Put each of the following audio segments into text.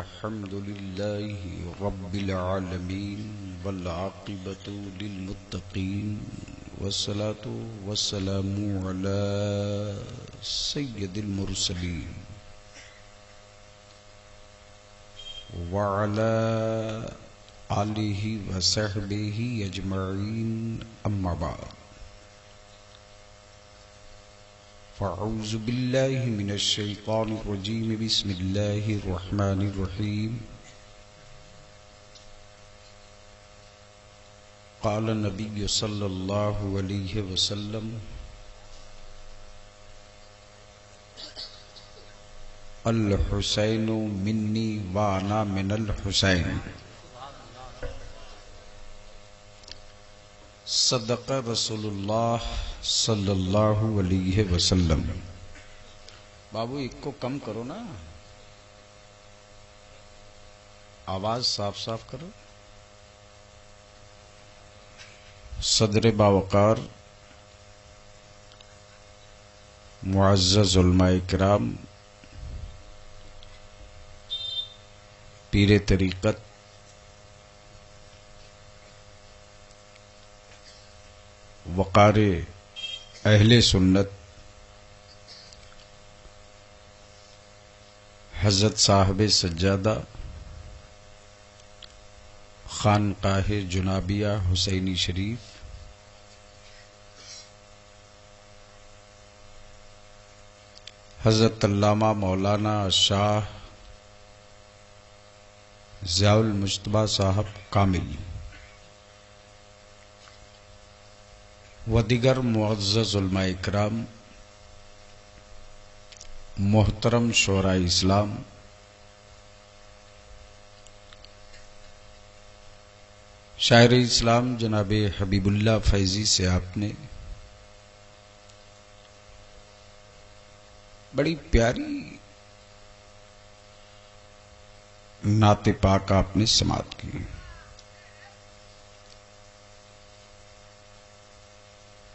अल्हम्दुलिल्लाहि रब्बिल आलमीन वल आक़िबतु लिल मुत्तक़ीन वस्सलातु वस्सलामु अला सय्यिदिल मुरसलीन व अला आलिहि व सहबिहि अजमईन अम्मा बाद फ़अऊज़ु बिल्लाहि मिनश शैतानिर रजीम बिस्मिल्लाहिर रहमानिर रहीम क़ाल नबी सल्लल्लाहु अलैहि वसल्लम अल हुसैनु मिन्नी व अना मिनल हुसैन सदक़ रसूलुल्लाह सल्लल्लाहु अलैहि वसल्लम। बाबू एक को कम करो ना, आवाज साफ साफ करो। सदर बावकार मुअज़्ज़ज़ उलमाए किराम, पीरे तरीक़त, वक़ारे अहले सुन्नत, हज़रत साहिब सज्जादा खानकाहे जुनाबिया हुसैनी शरीफ, हज़रत अल्लामा मौलाना शाह ज़ियाउल मुज्तबा साहब कामिल व दिगर मुअज़्ज़ज़ उलमाए किराम, मोहतरम शोराए इस्लाम, शायर इस्लाम जनाब हबीबुल्लाह फैज़ी से आपने बड़ी प्यारी नाते पाक आपने समात की।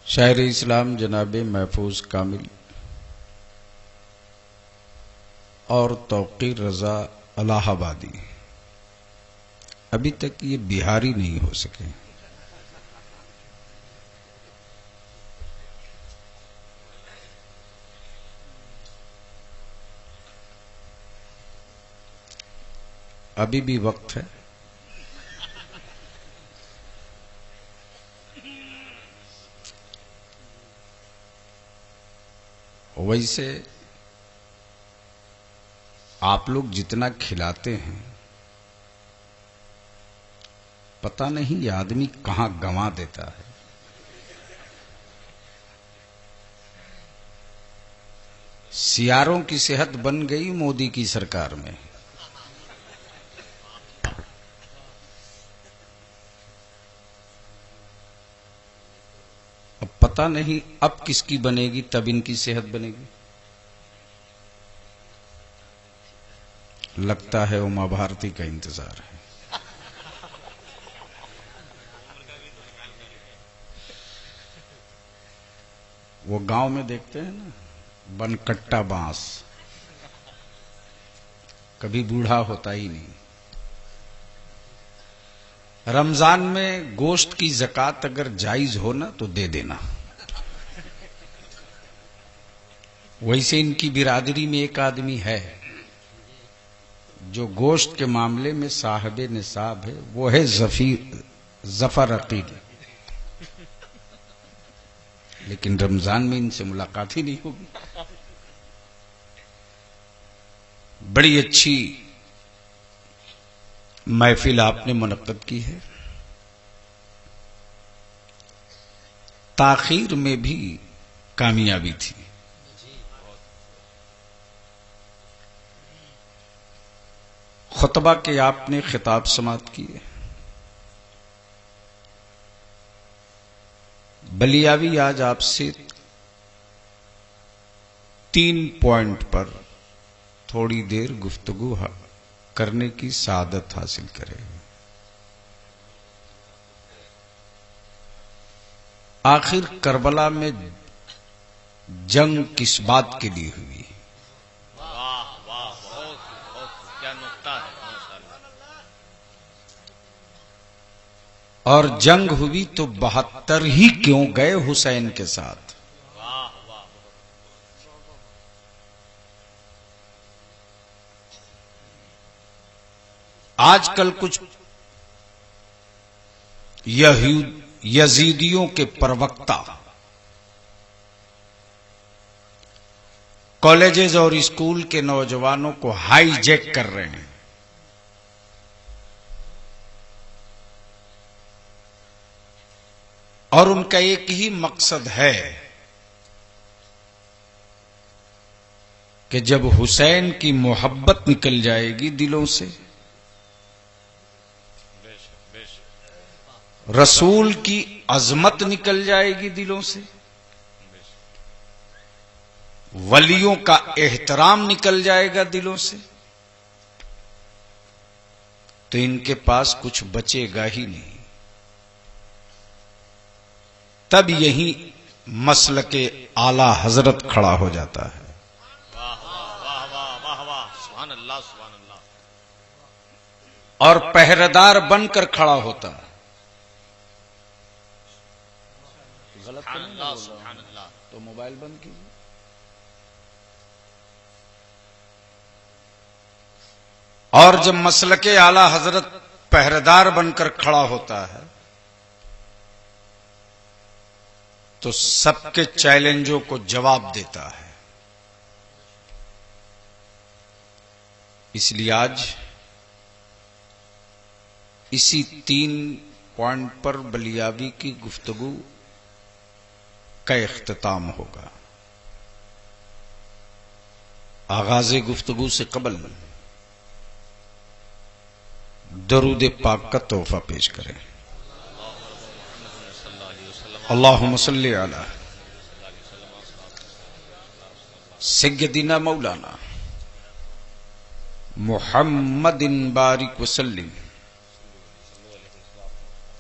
शायर इस्लाम जनाब महफूज कामिल और तौक़ीर रज़ा इलाहाबादी अभी तक ये बिहारी नहीं हो सके। अभी भी वक्त है। वैसे आप लोग जितना खिलाते हैं पता नहीं ये आदमी कहां गंवा देता है। सियारों की सेहत बन गई मोदी की सरकार में। अब पता नहीं अब किसकी बनेगी, तब इनकी सेहत बनेगी। लगता है उमा भारती का इंतजार है। वो गांव में देखते हैं ना, बनकट्टा बांस कभी बूढ़ा होता ही नहीं। रमजान में गोश्त की ज़कात अगर जायज हो ना तो दे देना। वैसे इनकी बिरादरी में एक आदमी है जो गोश्त के मामले में साहिब निसाब है, वो है जफर अकील। लेकिन रमजान में इनसे मुलाकात ही नहीं होगी। बड़ी अच्छी महफिल आपने मुनक्कद की है। ताखीर में भी कामयाबी थी। खुतबा के आपने खिताब समात किए। बलियावी आज आपसे 3 पॉइंट पर थोड़ी देर गुफ्तगू करने की सादत हासिल करे। आखिर करबला में जंग किस बात के लिए हुई? वाह वाह, बहुत बहुत क्या नुक्ता है, माशाअल्लाह। और जंग हुई तो 72 ही क्यों गए हुसैन के साथ? वाह वाह, आजकल कुछ यजीदियों के प्रवक्ता कॉलेजेस और स्कूल के नौजवानों को हाईजैक कर रहे हैं और उनका एक ही मकसद है कि जब हुसैन की मोहब्बत निकल जाएगी दिलों से, रसूल की अजमत निकल जाएगी दिलों से, वलियों का एहतराम निकल जाएगा दिलों से, तो इनके पास कुछ बचेगा ही नहीं। तब यही मसलके आला हजरत खड़ा हो जाता है। वाह वाह वाह वाह वाह, सुभान अल्लाह सुभान अल्लाह। और पहरेदार बनकर खड़ा होता है। गलत तो नहीं बोल रहा हूं, तो मोबाइल बंद कीजिए। और जब मसलके आला हजरत पहरेदार बनकर खड़ा होता है तो सबके चैलेंजों को जवाब देता है। इसलिए आज इसी 3 पॉइंट पर बलियावी की गुफ्तगू का इख्तिताम होगा। आगाज़े गुफ्तगू से कबल दरूद पाक का तोहफा पेश करें। अल्लाहुम्मा सल्ली अला सय्यदिना मौलाना मुहम्मदिन बारिक वसल्लिम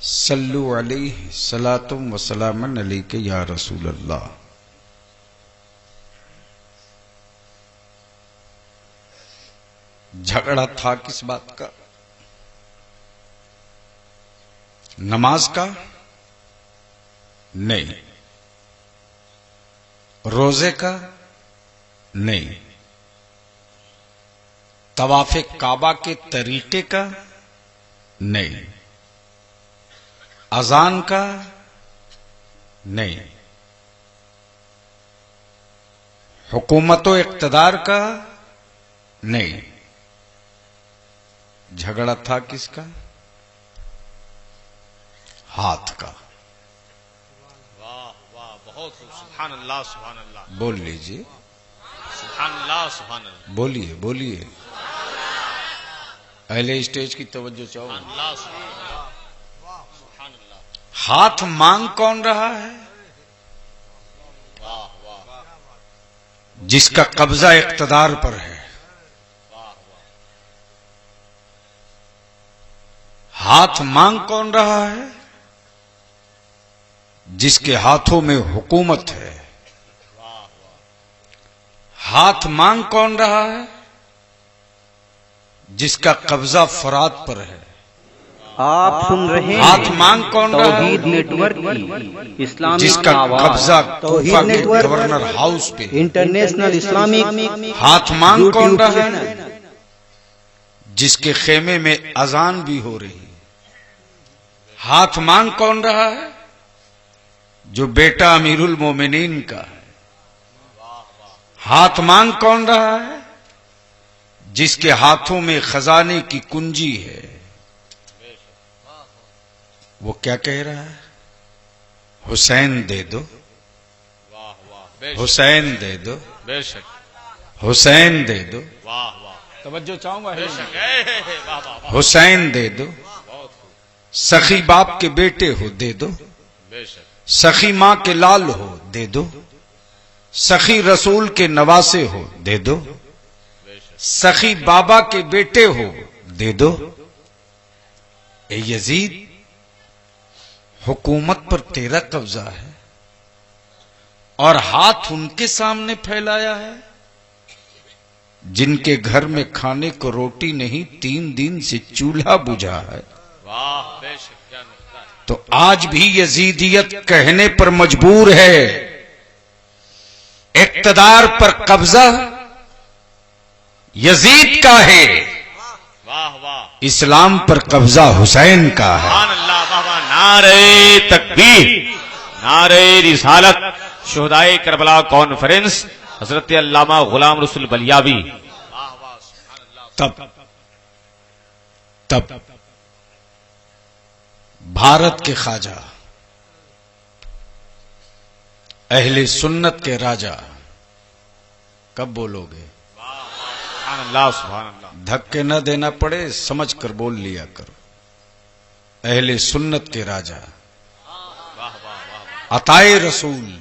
सल्लु अलैहि सलातुम व सलामन अलैका या रसूल अल्लाह। झगड़ा था किस बात का? नमाज का नहीं, रोजे का नहीं, तवाफे काबा के तरीके का नहीं, अजान का नहीं, हुकूमत व इक़्तिदार का नहीं। झगड़ा था किसका? हाथ का। वाह वाह, बहुत सुभान अल्लाह सुभान अल्लाह। बोल लीजिए, सुभान अल्लाह सुभान अल्लाह। बोलिए बोलिए, अहले स्टेज की तवज्जो चाहो। अल्लाह सुभान अल्लाह सुभान अल्लाह। हाथ मांग कौन रहा है? वाह वाह जिसका कब्जा इक़्तिदार पर है। वाह वाह, हाथ मांग कौन रहा है? जिसके हाथों में हुकूमत है। वाह वाह, हाथ मांग कौन रहा है? जिसका कब्जा फरात पर है। आप सुन रहे हैं हाथ मांग कौन रहा है? तौहीद नेटवर्क की इस्लामी जिसका आवाज। कब्जा तौहीद कूफा के नेटवर्क गवर्नर हाउस पे। इंटरनेशनल इस्लामिक हाथ मांग कौन यूट्यूब रहा है? चैनल। जिसके खेमे में अजान भी हो रही है। हाथ मांग कौन रहा है? जो बेटा अमीरुल मोमिनीन का है। हाथ मांग कौन रहा है? जिसके हाथों में खजाने की कुंजी है। वो क्या कह रहा है? हुसैन दे दो, वाह वाह, बेशक हुसैन दे दो, बेशक, हुसैन दे दो। वाह वाह, तवज्जो चाहूंगा, बेशक, वाह वाह वाह, हुसैन दे दो। बहुत खूब, सखी बाप के बेटे हो दे दो, बेशक, सखी मां के लाल हो दे दो, सखी रसूल के नवासे हो दे दो, बेशक, सखी बाबा के बेटे हो दे दो। ए यजीद, हुकूमत पर तेरा कब्जा है, और हाथ उनके सामने फैलाया है जिनके घर में खाने को रोटी नहीं, 3 दिन से चूल्हा बुझा है। वाह बेशक, क्या नुक्ता है। तो आज भी यजीदियत कहने पर मजबूर है, इक्तदार पर कब्जा यजीद का है, वाह वाह, इस्लाम पर कब्जा हुसैन का है। सुभान अल्लाह, वाह वाह, नारे तकबीर, नारे रिसालत, शुहदाए करबला कॉन्फ्रेंस, हजरत अल्लामा गुलाम रसूल बलियावी। वाह वाह, सुभान अल्लाह। तब भारत के ख्वाजा, अहले सुन्नत के राजा, कब बोलोगे? सुभान अल्लाह, सुभान अल्लाह। धक्के न देना पड़े, समझ कर बोल लिया करो। अहले सुन्नत के राजा, वाह वाह वाह, अताए रसूल।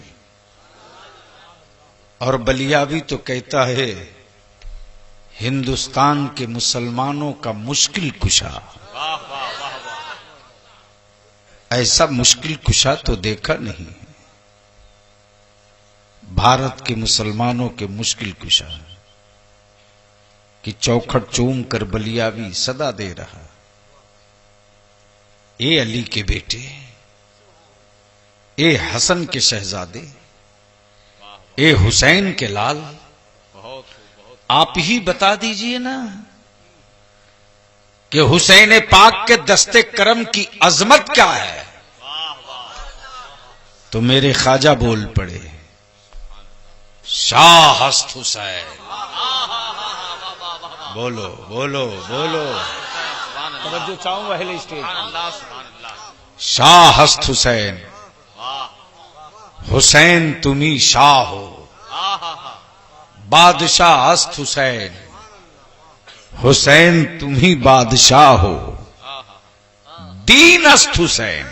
और बलियावी तो कहता है हिंदुस्तान के मुसलमानों का मुश्किल कुशा। वाह वाह वाह वाह, ऐसा मुश्किल कुशा तो देखा नहीं। भारत के मुसलमानों के मुश्किल कुशा कि चौखट चूम कर बलियावी सदा दे रहा, ए अली के बेटे, ए हसन के शहजादे, ए हुसैन के लाल, बहुत बहुत, आप ही बता दीजिए ना कि हुसैन पाक के दस्ते करम की अजमत क्या है। तो मेरे ख्वाजा बोल पड़े, शाह हस्त हुसैन। बोलो बोलो बोलो, तवज्जो चाहूं पहले स्टेज। सुभान अल्लाह, सुभान अल्लाह। शाह हस्त हुसैन, हुसैन तुम्ही शाह हो। बादशाह हस्त हुसैन, हुसैन तुम्ही बादशाह हो। दीन हस्त हुसैन,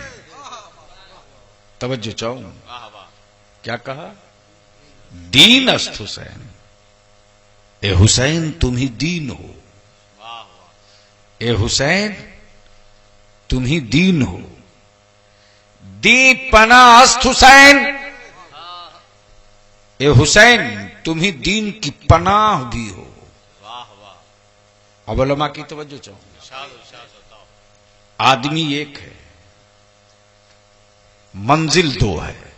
तवज्जो चाहूं, क्या कहा? दीन अस्त हुसैन, ए हुसैन तुम ही दीन हो। ए हुसैन तुम ही दीन हो। दी पना अस्त हुसैन, ए हुसैन तुम ही दीन की पनाह भी हो। अब उलमा की तवज्जो चाहूं, आदमी एक है, मंजिल दो है।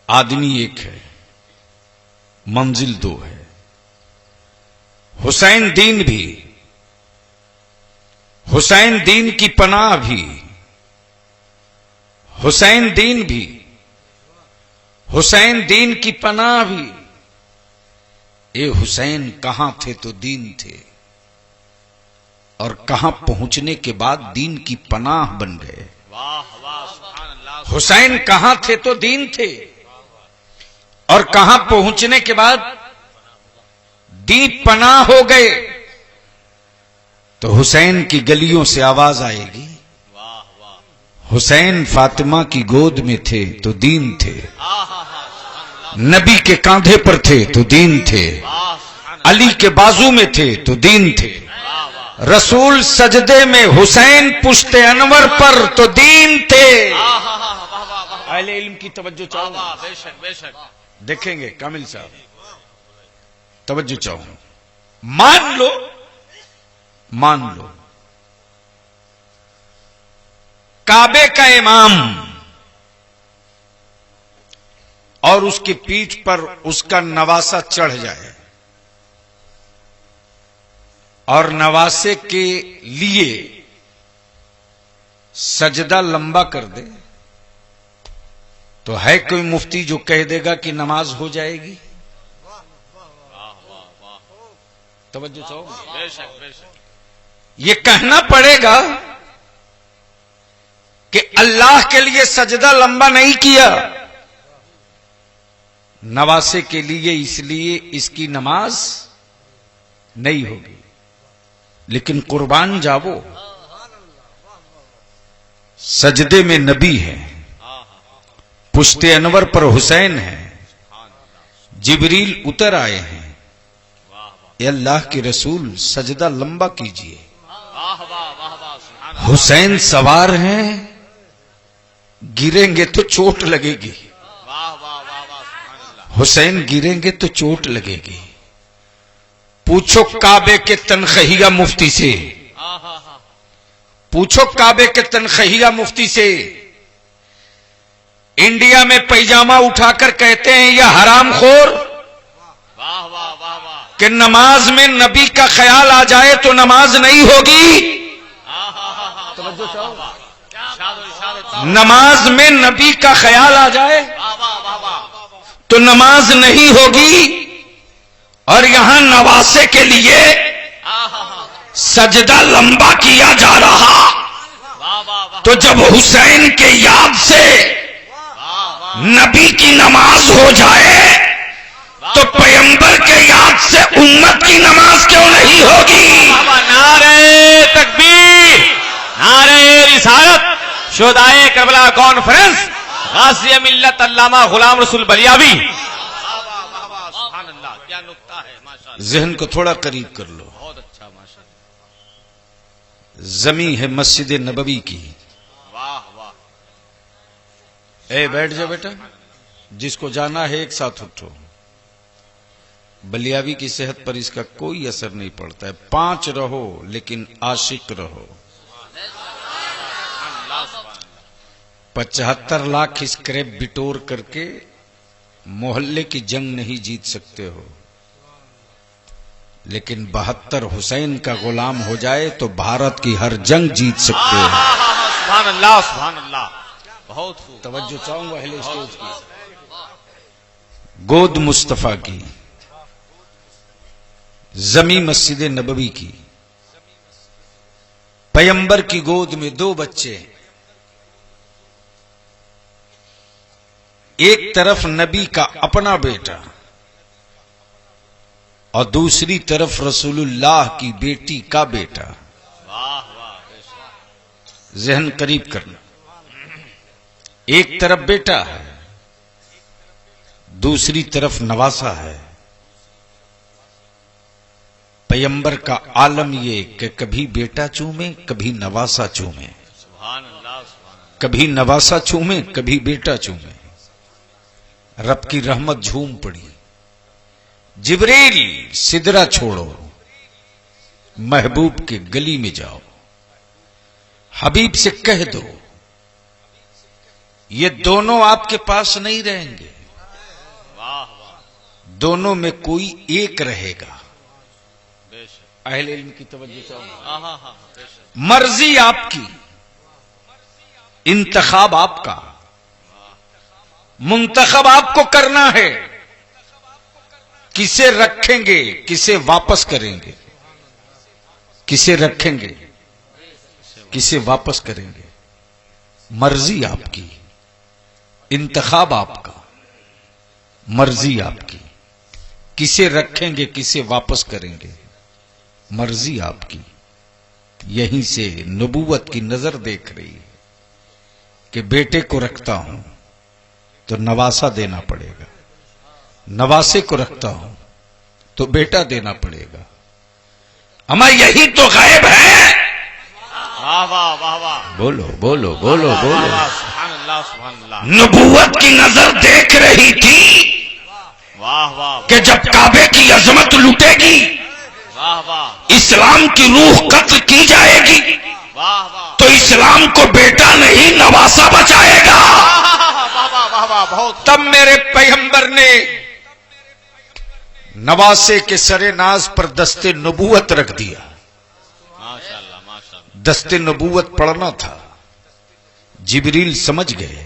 आदमी एक है, मंजिल दो है। हुसैन दीन भी, हुसैन दीन की पनाह भी, हुसैन दीन भी, हुसैन दीन की पनाह भी। ए हुसैन कहां थे तो दीन थे, और कहां पहुंचने के बाद दीन की पनाह बन गए। वाह वाह, सुभान अल्लाह। हुसैन कहां थे तो दीन थे, और कहां पहुंचने के बाद दीन पनाह हो गए। तो हुसैन की गलियों से आवाज आएगी, वाह वाह, हुसैन फातिमा की गोद में थे तो दीन थे, सुभान नबी के कांधे पर थे तो दीन थे, अल्लाह, सुभान अली के बाजू में थे तो दीन थे, रसूल सजदे में हुसैन पुश्ते अनवर पर तो दीन थे। अहले इल्म की तवज्जो चाहूं, बेशक बेशक। देखेंगे कामिल साहब, तवज्जो चाहूं। मान लो, मान लो काबे का इमाम और उसकी पीठ पर उसका नवासा चढ़ जाए और नवासे के लिए सजदा लंबा कर दे, तो है कोई मुफ्ती जो कह देगा कि नमाज हो जाएगी? तवज्जो चाहो, बेशक बेशक। ये कहना पड़ेगा कि अल्लाह के लिए सजदा लंबा नहीं किया, नवासे के लिए, इसलिए इसकी नमाज नहीं होगी। लेकिन कुर्बान जावो, सजदे में नबी है, पुश्ते अनवर पर हुसैन है, जिब्रील उतर आए हैं, ये अल्लाह के रसूल सजदा लंबा कीजिए। हुसैन सवार हैं, गिरेंगे तो चोट लगेगी, वाह वाह वाह वाह, सुभान अल्लाह। हुसैन गिरेंगे तो चोट लगेगी। पूछो काबे के तनखहिया मुफ्ती से, पूछो काबे के तनखहिया मुफ्ती से, इंडिया में पैजामा उठाकर कहते हैं यह हरामखोर, वाह वाह वाह वाह, कि नमाज में नबी का ख्याल आ जाए तो नमाज नहीं होगी। नमाज में नबी का ख्याल आ जाए तो नमाज नहीं होगी। और यहां नवासे के लिए सजदा लंबा किया जा रहा, तो जब हुसैन के याद से नबी की नमाज हो जाए तो पैगंबर के याद से उम्मत की नमाज क्यों नहीं होगी? नारे तकबीर, नारे रिसालत, शुहदाए करबला कॉन्फ्रेंस, गाज़ी मिल्लत अल्लामा गुलाम रसूल बलियावी। सुभान अल्लाह, क्या नुक्ता है, माशाअल्लाह। जहन को थोड़ा करीब कर लो। बहुत अच्छा, माशाअल्लाह। जमी है मस्जिद नबवी की। वाह वाह, ए बैठ जा बेटा, जिसको जाना है एक साथ उठो। बलियावी की सेहत पर इसका कोई असर नहीं पड़ता है। 5 रहो लेकिन आशिक रहो। 75 लाख स्क्रैप बिटोर करके मोहल्ले की जंग नहीं जीत सकते हो, लेकिन 72 हुसैन का गुलाम हो जाए तो भारत की हर जंग जीत सकते हो। सुभान अल्लाह, सुभान अल्लाह, बहुत खूब। तवज्जो चाहूंगा अहले स्टेज की। गोद मुस्तफा की, जमी मस्जिद नबवी की, पैगंबर की गोद में 2 बच्चे, एक तरफ नबी का अपना बेटा और दूसरी तरफ रसूलुल्लाह की बेटी का बेटा। वाह वाह, जहन करीब करना। एक तरफ बेटा है, दूसरी तरफ नवासा है। पैगंबर का आलम ये कि कभी बेटा चूमे कभी नवासा चूमे, सुभान अल्लाह, सुभान अल्लाह। कभी नवासा चूमे कभी बेटा चूमे। रब की रहमत झूम पड़ी। जिब्रील सिदरा छोड़ो, महबूब के गली में जाओ, हबीब से कह दो ये दोनों आपके पास नहीं रहेंगे, वाह वाह, दोनों में कोई एक रहेगा। बेशक। अहले इल्म की तवज्जो चाहूंगा। हाँ हाँ हाँ, बेशक। मर्जी आपकी, इंतखाब आपका, मुंतखब आपको करना है। किसे रखेंगे किसे वापस करेंगे, किसे रखेंगे किसे वापस करेंगे, मर्जी आपकी, इंतखाब आपका, मर्जी आपकी। किसे रखेंगे किसे वापस करेंगे, मर्जी आपकी। यहीं से नबूवत की नजर देख रही है कि बेटे को रखता हूं तो नवासा देना पड़ेगा, नवासे को रखता हूं तो बेटा देना पड़ेगा। अमा यही तो गायब है। वाह वाह वाह वाह, बोलो बोलो बोलो बोलो। सुभान अल्लाह, सुभान अल्लाह। नबूवत की नजर देख रही थी वाह वाह कि जब काबे की अजमत लुटेगी, वाह वाह इस्लाम की रूह कत्ल की जाएगी, वाह वाह, तो इस्लाम को बेटा नहीं नवासा बचाएगा। वाह वाह, बहुत। तब मेरे पैगंबर ने नवासे के सरे नाज पर दस्ते नबूवत रख दिया। माशाअल्लाह माशाअल्लाह, दस्ते नबूवत पढ़ना था। जिब्रील समझ गए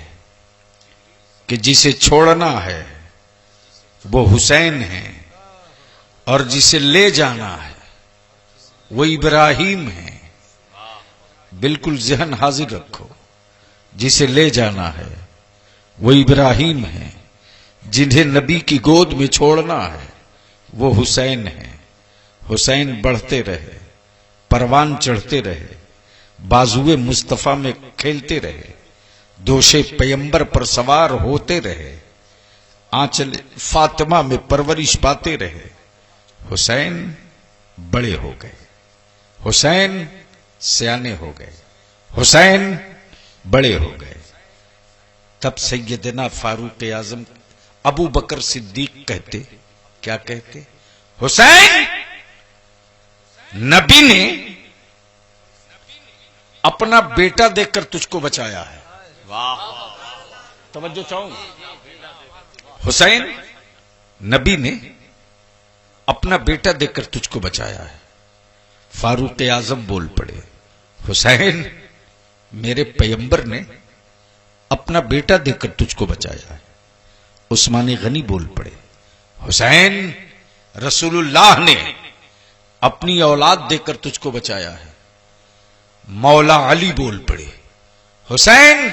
कि जिसे छोड़ना है वो हुसैन है और जिसे ले जाना है वो इब्राहिम है। बिल्कुल जहन हाजिर रखो, जिसे ले जाना है वो इब्राहिम है, जिन्हें नबी की गोद में छोड़ना है वो हुसैन है। हुसैन बढ़ते रहे, परवान चढ़ते रहे, बाजुए मुस्तफा में खेलते रहे, दोषे पैगंबर पर सवार होते रहे, आंचल फातिमा में परवरिश पाते रहे। हुसैन बड़े हो गए, हुसैन सयाने हो गए, हुसैन बड़े हो गए। तब सैयदना फारूक आजम अबू बकर सिद्दीक कहते, क्या कहते? हुसैन, नबी ने अपना बेटा देकर तुझको बचाया है। वाह, तवज्जो चाहूंगा। हुसैन, नबी ने अपना बेटा देकर तुझको बचाया है। फारूक आजम बोल पड़े, हुसैन, मेरे पैगंबर ने अपना बेटा देकर तुझको बचाया है। उस्मान गनी बोल पड़े, हुसैन, रसूलुल्लाह ने अपनी औलाद देकर तुझको बचाया है। मौला अली बोल पड़े, हुसैन,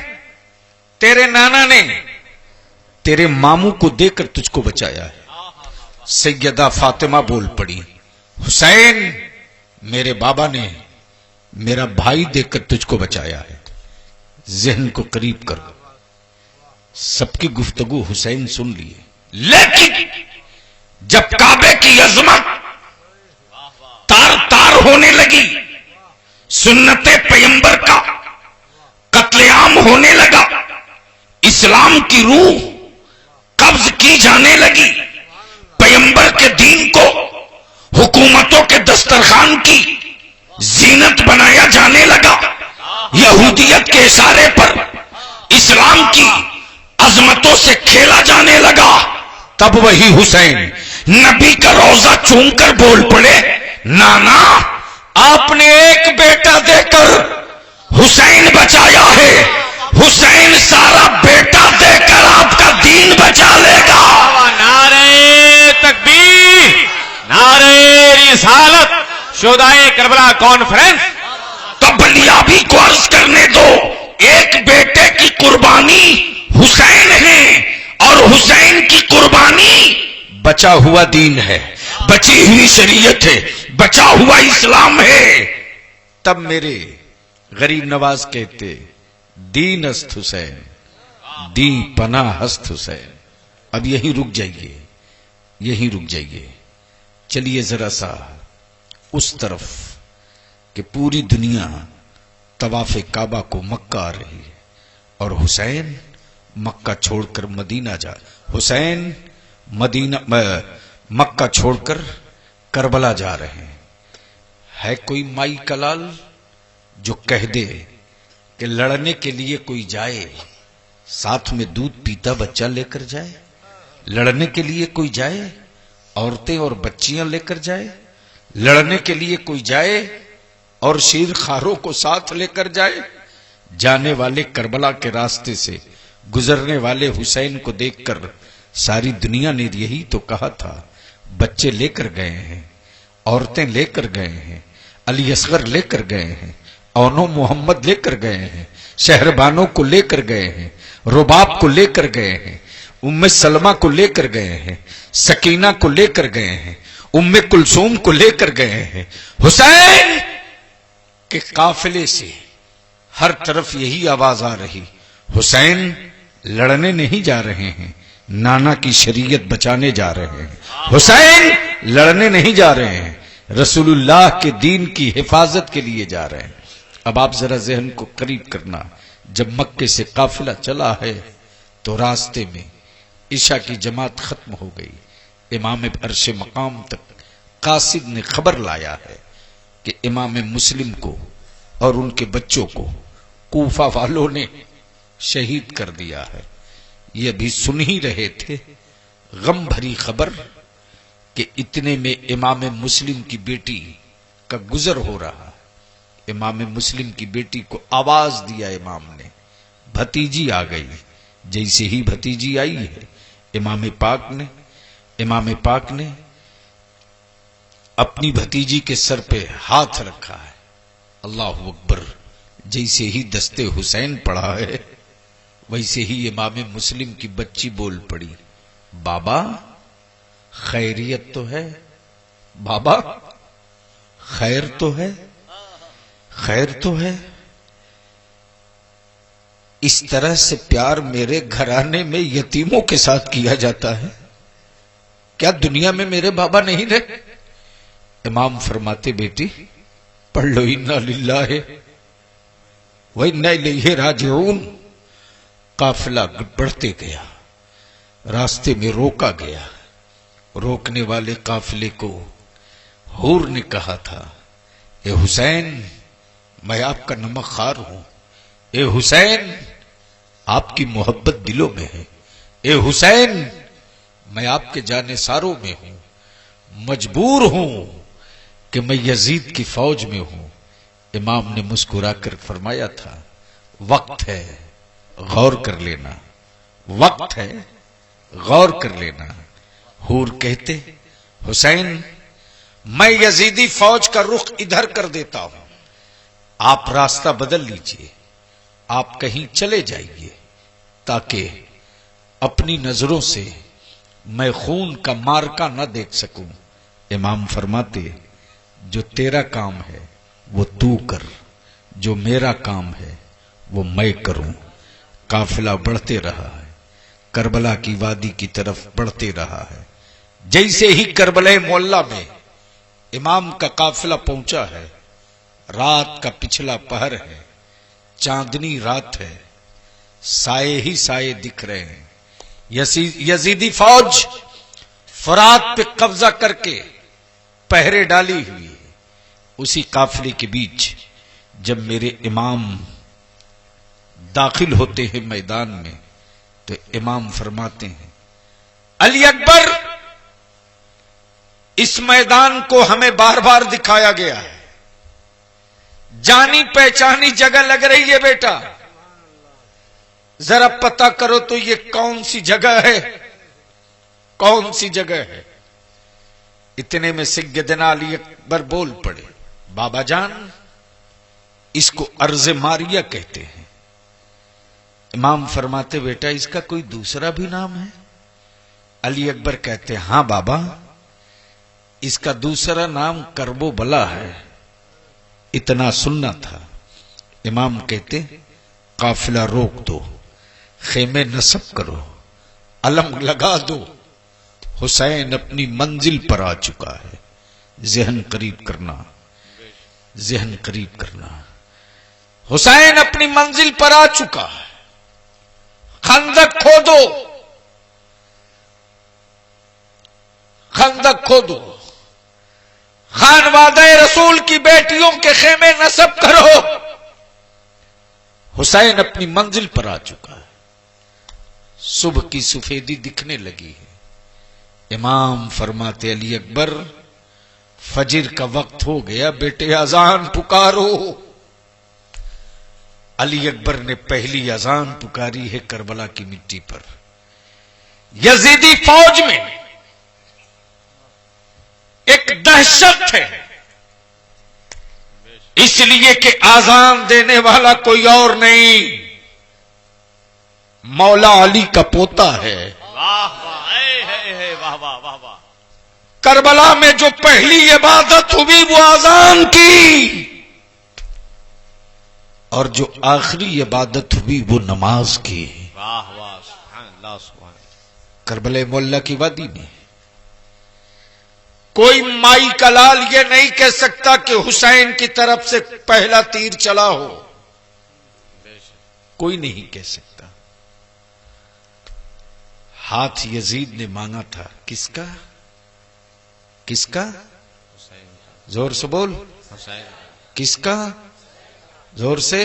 तेरे नाना ने तेरे मामू को देकर तुझको बचाया है। सैयदा फातिमा बोल पड़ी, हुसैन, मेरे बाबा ने मेरा भाई देकर तुझको बचाया है। जहन को करीब करो, सबकी गुफ्तगू हुसैन सुन लिए, लेकिन जब काबे की अजमत तार तार होने लगी, सुन्नते पैगंबर का कत्लेआम होने लगा, इस्लाम की रूह कब्ज की जाने लगी, पैगंबर के दीन को हुकूमतों के दस्तरखान की जीनत बनाया जाने लगा, यहूदियत के इशारे पर इस्लाम की अजमतों से खेला जाने लगा, तब वही हुसैन नबी का रोजा चूमकर बोल पड़े, नाना, आपने एक बेटा देकर हुसैन बचाया है, हुसैन सारा बेटा देकर आपका दीन बचा लेगा। नारे तकबीर, नारे रिसालत, शुहदाए करबला कॉन्फ्रेंस। तो बलियाबी को अर्ज करने दो, एक बेटे की कुर्बानी हुसैन है और हुसैन की कुर्बानी बचा हुआ दीन है, बची हुई शरीयत है, बचा हुआ इस्लाम है। तब मेरे गरीब नवाज कहते, दीन अस्त हुसैन, दी पना हस्त हुसैन। अब यहीं रुक जाइए, यहीं रुक जाइए। चलिए जरा सा उस तरफ कि पूरी दुनिया तवाफ काबा को मक्का आ रही है और हुसैन मक्का छोड़कर मदीना जा, हुसैन मदीना मक्का छोड़कर करबला जा रहे हैं। है कोई माई कलाल जो कह दे कि लड़ने के लिए कोई जाए, साथ में दूध पीता बच्चा लेकर जाए? लड़ने के लिए कोई जाए, औरतें और बच्चियां लेकर जाए? लड़ने के लिए कोई जाए और शेर खारों को साथ लेकर जाए? जाने वाले करबला के रास्ते से गुजरने वाले हुसैन को देखकर सारी दुनिया ने यही तो कहा था, बच्चे लेकर गए हैं, औरतें लेकर गए हैं, अली असगर लेकर गए हैं, औनो मोहम्मद लेकर गए हैं, शहरबानों को लेकर गए हैं, रुबाब को लेकर गए हैं, उम्मे सलमा को लेकर गए हैं, सकीना को लेकर गए हैं, उम्मे कुलसूम को लेकर गए हैं। हुसैन के काफिले से हर तरफ यही आवाज आ रही, हुसैन लड़ने नहीं जा रहे हैं, नाना की शरीयत बचाने जा रहे हैं। हुसैन लड़ने नहीं जा रहे हैं, रसूलुल्लाह के दीन की हिफाजत के लिए जा रहे हैं। अब आप जरा जहन को करीब करना, जब मक्के से काफिला चला है तो रास्ते में ईशा की जमात खत्म हो गई। इमाम अर्श मकाम तक कासिद ने खबर लाया है कि इमाम मुस्लिम को और उनके बच्चों को कूफा वालों ने शहीद कर दिया है। ये अभी सुन ही रहे थे गम भरी खबर कि इतने में इमाम मुस्लिम की बेटी का गुजर हो रहा। इमाम मुस्लिम की बेटी को आवाज दिया इमाम ने, भतीजी आ गई। जैसे ही भतीजी आई है, इमाम पाक ने अपनी भतीजी के सर पे हाथ रखा है। अल्लाह अकबर। जैसे ही दस्ते हुसैन पड़ा है, वैसे ही इमाम मुस्लिम की बच्ची बोल पड़ी, बाबा खैरियत तो है? बाबा खैर तो है? खैर तो है? इस तरह से प्यार मेरे घराने में यतीमों के साथ किया जाता है? क्या दुनिया में मेरे बाबा नहीं रहे? इमाम फरमाते, बेटी पढ़ लो इन्ना लिल्लाहि व इन्ना इलैहि राजिऊन। काफिला बढ़ते गया, रास्ते में रोका गया। रोकने वाले काफिले को हूर ने कहा था, ए हुसैन, मैं आपका नमक खार हूं। ए हुसैन, आपकी मोहब्बत दिलों में है। ए हुसैन, मैं आपके जाने सारों में हूं। मजबूर हूं कि मैं यजीद की फौज में हूं। इमाम ने मुस्कुराकर फरमाया था, वक्त है, गौर कर लेना। वक्त है, गौर कर लेना। हूर कहते, हुसैन, मैं यजीदी फौज का रुख इधर कर देता हूं, आप रास्ता बदल लीजिए, आप कहीं चले जाइए, ताकि अपनी नजरों से मैं खून का मार्का न देख सकूं। इमाम फरमाते, जो तेरा काम है वो तू कर, जो मेरा काम है वो मैं करूं। काफिला बढ़ते रहा है, करबला की वादी की तरफ बढ़ते रहा है। जैसे ही करबला मोहल्ला में इमाम का काफिला पहुंचा है, रात का पिछला पहर है, चांदनी रात है, साए ही साए दिख रहे हैं। यजीदी फौज फरात पे कब्जा करके पहरे डाली हुई है। उसी काफिले के बीच जब मेरे इमाम दाखिल होते हैं मैदान में, तो इमाम फरमाते हैं, अली अकबर, इस मैदान को हमें बार बार दिखाया गया है, जानी पहचानी जगह लग रही है बेटा, जरा पता करो तो ये कौन सी जगह है, कौन सी जगह है। इतने में सैयदना अली अकबर बोल पड़े, बाबा जान, इसको अर्ज मारिया कहते हैं। इमाम फरमाते, बेटा इसका कोई दूसरा भी नाम है? अली अकबर कहते, हां बाबा, इसका दूसरा नाम करबो बला है, इतना सुनना था। इमाम कहते, काफिला रोक दो, खेमे नस्ब करो, अलम लगा दो, हुसैन अपनी मंजिल पर आ चुका है। जहन करीब करना, जहन करीब करना। हुसैन अपनी मंजिल पर आ चुका है। खंदक खोदो, खंदक खोदो, खानवादे रसूल की बेटियों के खेमे नस्ब करो। हुसैन अपनी मंजिल पर आ चुका है। सुबह की सफेदी दिखने लगी है। इमाम फरमाते, अली अकबर, फजर का वक्त हो गया, बेटे अजान पुकारो। अली अकबर ने पहली अजान पुकारी है करबला की मिट्टी पर। यजीदी फौज में एक दहशत है, इसलिए कि आजान देने वाला कोई और नहीं, मौला अली का पोता है। वाह वाह, वाह वाह वाह वाह। करबला में जो पहली इबादत हुई वो आजान की, और जो आखिरी इबादत हुई वो नमाज की। वाह वाह, सुभान अल्लाह, सुभान। करबला मोहल्ला की वादी में कोई माई का लाल ये नहीं कह सकता कि हुसैन की तरफ से पहला तीर चला हो, कोई नहीं कह सकता। हाथ यजीद ने मांगा था, किसका? किसका? जोर से बोल, हुसैन। किसका? जोर से,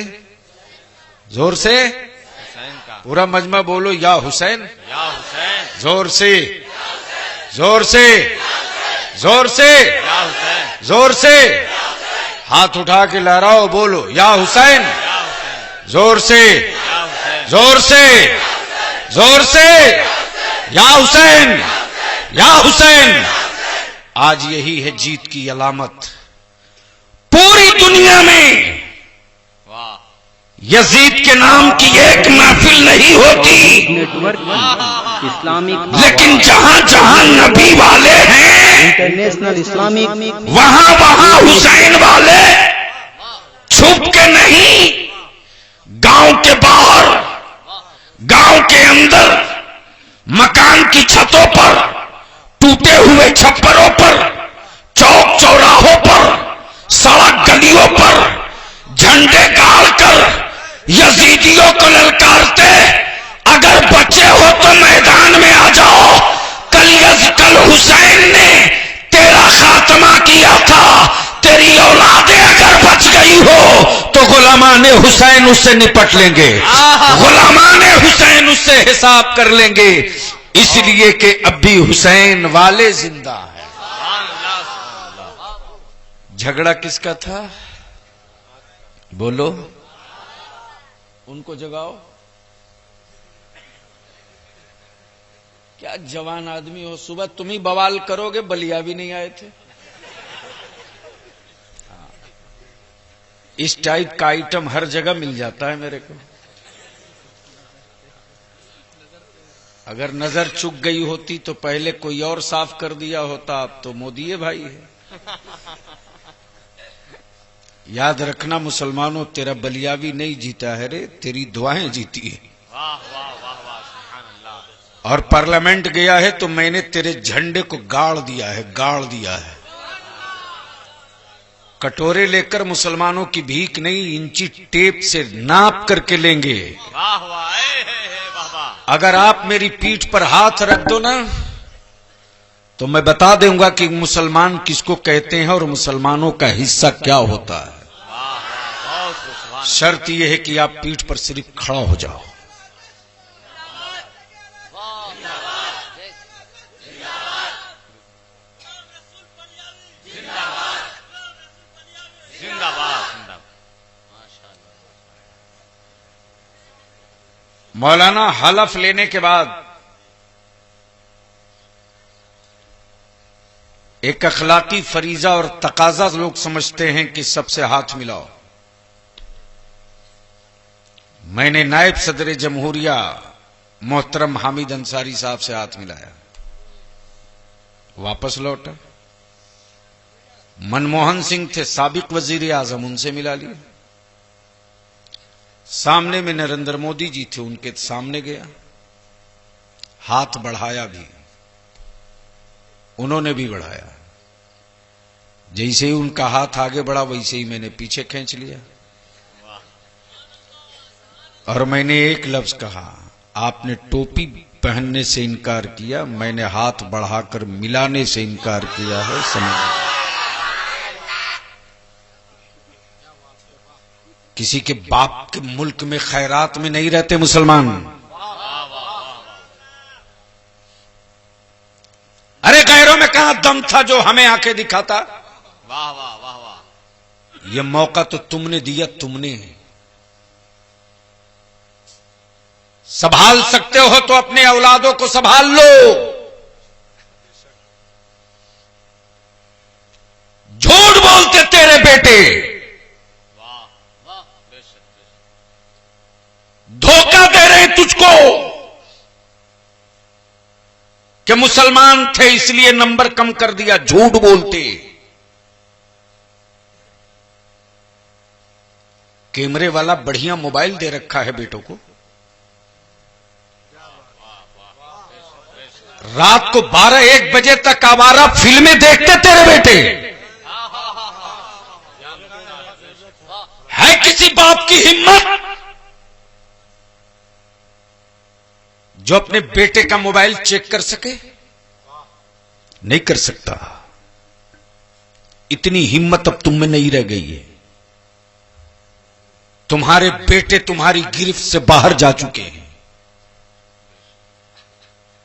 जोर से, हुसैन का। पूरा मजमा बोलो, या हुसैन, या हुसैन, जोर से, जोर से, जोर से, या हुसैन, जोर से, हाथ उठा के लहराओ, बोलो या हुसैन, या हुसैन, जोर से, या हुसैन, जोर से, जोर से, या हुसैन, या हुसैन। आज यही है जीत की अलामत। पूरी दुनिया में वाह, यजीद के नाम की एक महफिल नहीं होती, नेटवर्क इस्लामिक, लेकिन जहां जहां नबी वाले हैं, इंटरनेशनल इस्लामिक, वहां वहां हुसैन वाले छुप के नहीं, गांव के बाहर, गांव के अंदर, मकान की छतों पर, टूटे हुए छप्परों पर, चौक चौराहों पर, सड़क गलियों पर झंडे गाड़ कर यजीदियों को ललकारते, हुसैन ने तेरा खात्मा किया था, तेरी औलादे अगर बच गई हो तो गुलामाने हुसैन उससे निपट लेंगे, गुलामाने हुसैन उससे हिसाब कर लेंगे, इसलिए कि अब भी हुसैन वाले जिंदा है। झगड़ा किसका था? बोलो, उनको जगाओ। क्या जवान आदमी हो, सुबह तुम ही बवाल करोगे, बलिया भी नहीं आए थे। इस टाइप का आइटम हर जगह मिल जाता है मेरे को। अगर नजर चुक गई होती तो पहले कोई और साफ कर दिया होता, अब तो मोदी भाई है। याद रखना मुसलमानों, तेरा बलियावी नहीं जीता है रे, तेरी दुआएं जीती है। और पार्लियामेंट गया है तो मैंने तेरे झंडे को गाड़ दिया है, गाड़ दिया है। कटोरे लेकर मुसलमानों की भीख नहीं, इंची टेप से नाप करके लेंगे। अगर आप मेरी पीठ पर हाथ रख दो ना तो मैं बता दूंगा कि मुसलमान किसको कहते हैं और मुसलमानों का हिस्सा क्या होता है। शर्त यह है कि आप पीठ पर सिर्फ खड़ा हो जाओ। मौलाना हलफ लेने के बाद एक अखलाकी फरीजा और तकाजा लोग समझते हैं कि सबसे हाथ मिलाओ। मैंने नायब सदर जमहूरिया मोहतरम हामिद अंसारी साहब से हाथ मिलाया, वापस लौटा। मनमोहन सिंह थे साबिक वजीर आजम, उनसे मिला लिया। सामने में नरेंद्र मोदी जी थे, उनके सामने गया, हाथ बढ़ाया भी, उन्होंने भी बढ़ाया। जैसे ही उनका हाथ आगे बढ़ा वैसे ही मैंने पीछे खींच लिया और मैंने एक लफ्ज कहा, आपने टोपी पहनने से इनकार किया, मैंने हाथ बढ़ाकर मिलाने से इनकार किया है, समझ। किसी के बाप के मुल्क में खैरात में नहीं रहते मुसलमान। अरे गैरों में कहां दम था जो हमें आके दिखाता। वाह वाह वाह वाह। ये मौका तो तुमने दिया, तुमने। संभाल सकते हो तो अपने औलादों को संभाल लो। झूठ बोलते तेरे बेटे, धोखा दे रहे हैं तुझको कि मुसलमान थे इसलिए नंबर कम कर दिया। झूठ बोलते। कैमरे वाला बढ़िया मोबाइल दे रखा है बेटों को, रात को 12-1 बजे तक आवारा फिल्में देखते तेरे बेटे। है किसी बाप की हिम्मत जो अपने बेटे का मोबाइल चेक कर सके? नहीं कर सकता। इतनी हिम्मत अब तुम में नहीं रह गई है। तुम्हारे बेटे तुम्हारी गिरफ्त से बाहर जा चुके हैं।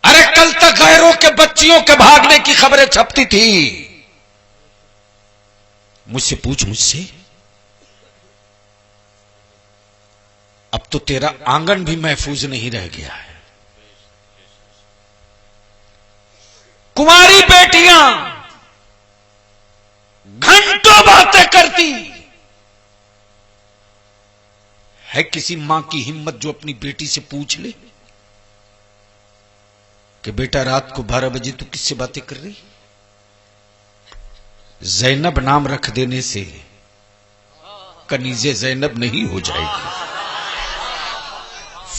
अरे कल तक गैरों के बच्चियों के भागने की खबरें छपती थी। मुझसे पूछ, मुझसे। अब तो तेरा आंगन भी महफूज नहीं रह गया है। कुंवारी बेटियां घंटों बातें करती है। किसी मां की हिम्मत जो अपनी बेटी से पूछ ले कि बेटा रात को 12 बजे तू किससे बातें कर रही? जैनब नाम रख देने से कनीजे जैनब नहीं हो जाएगी।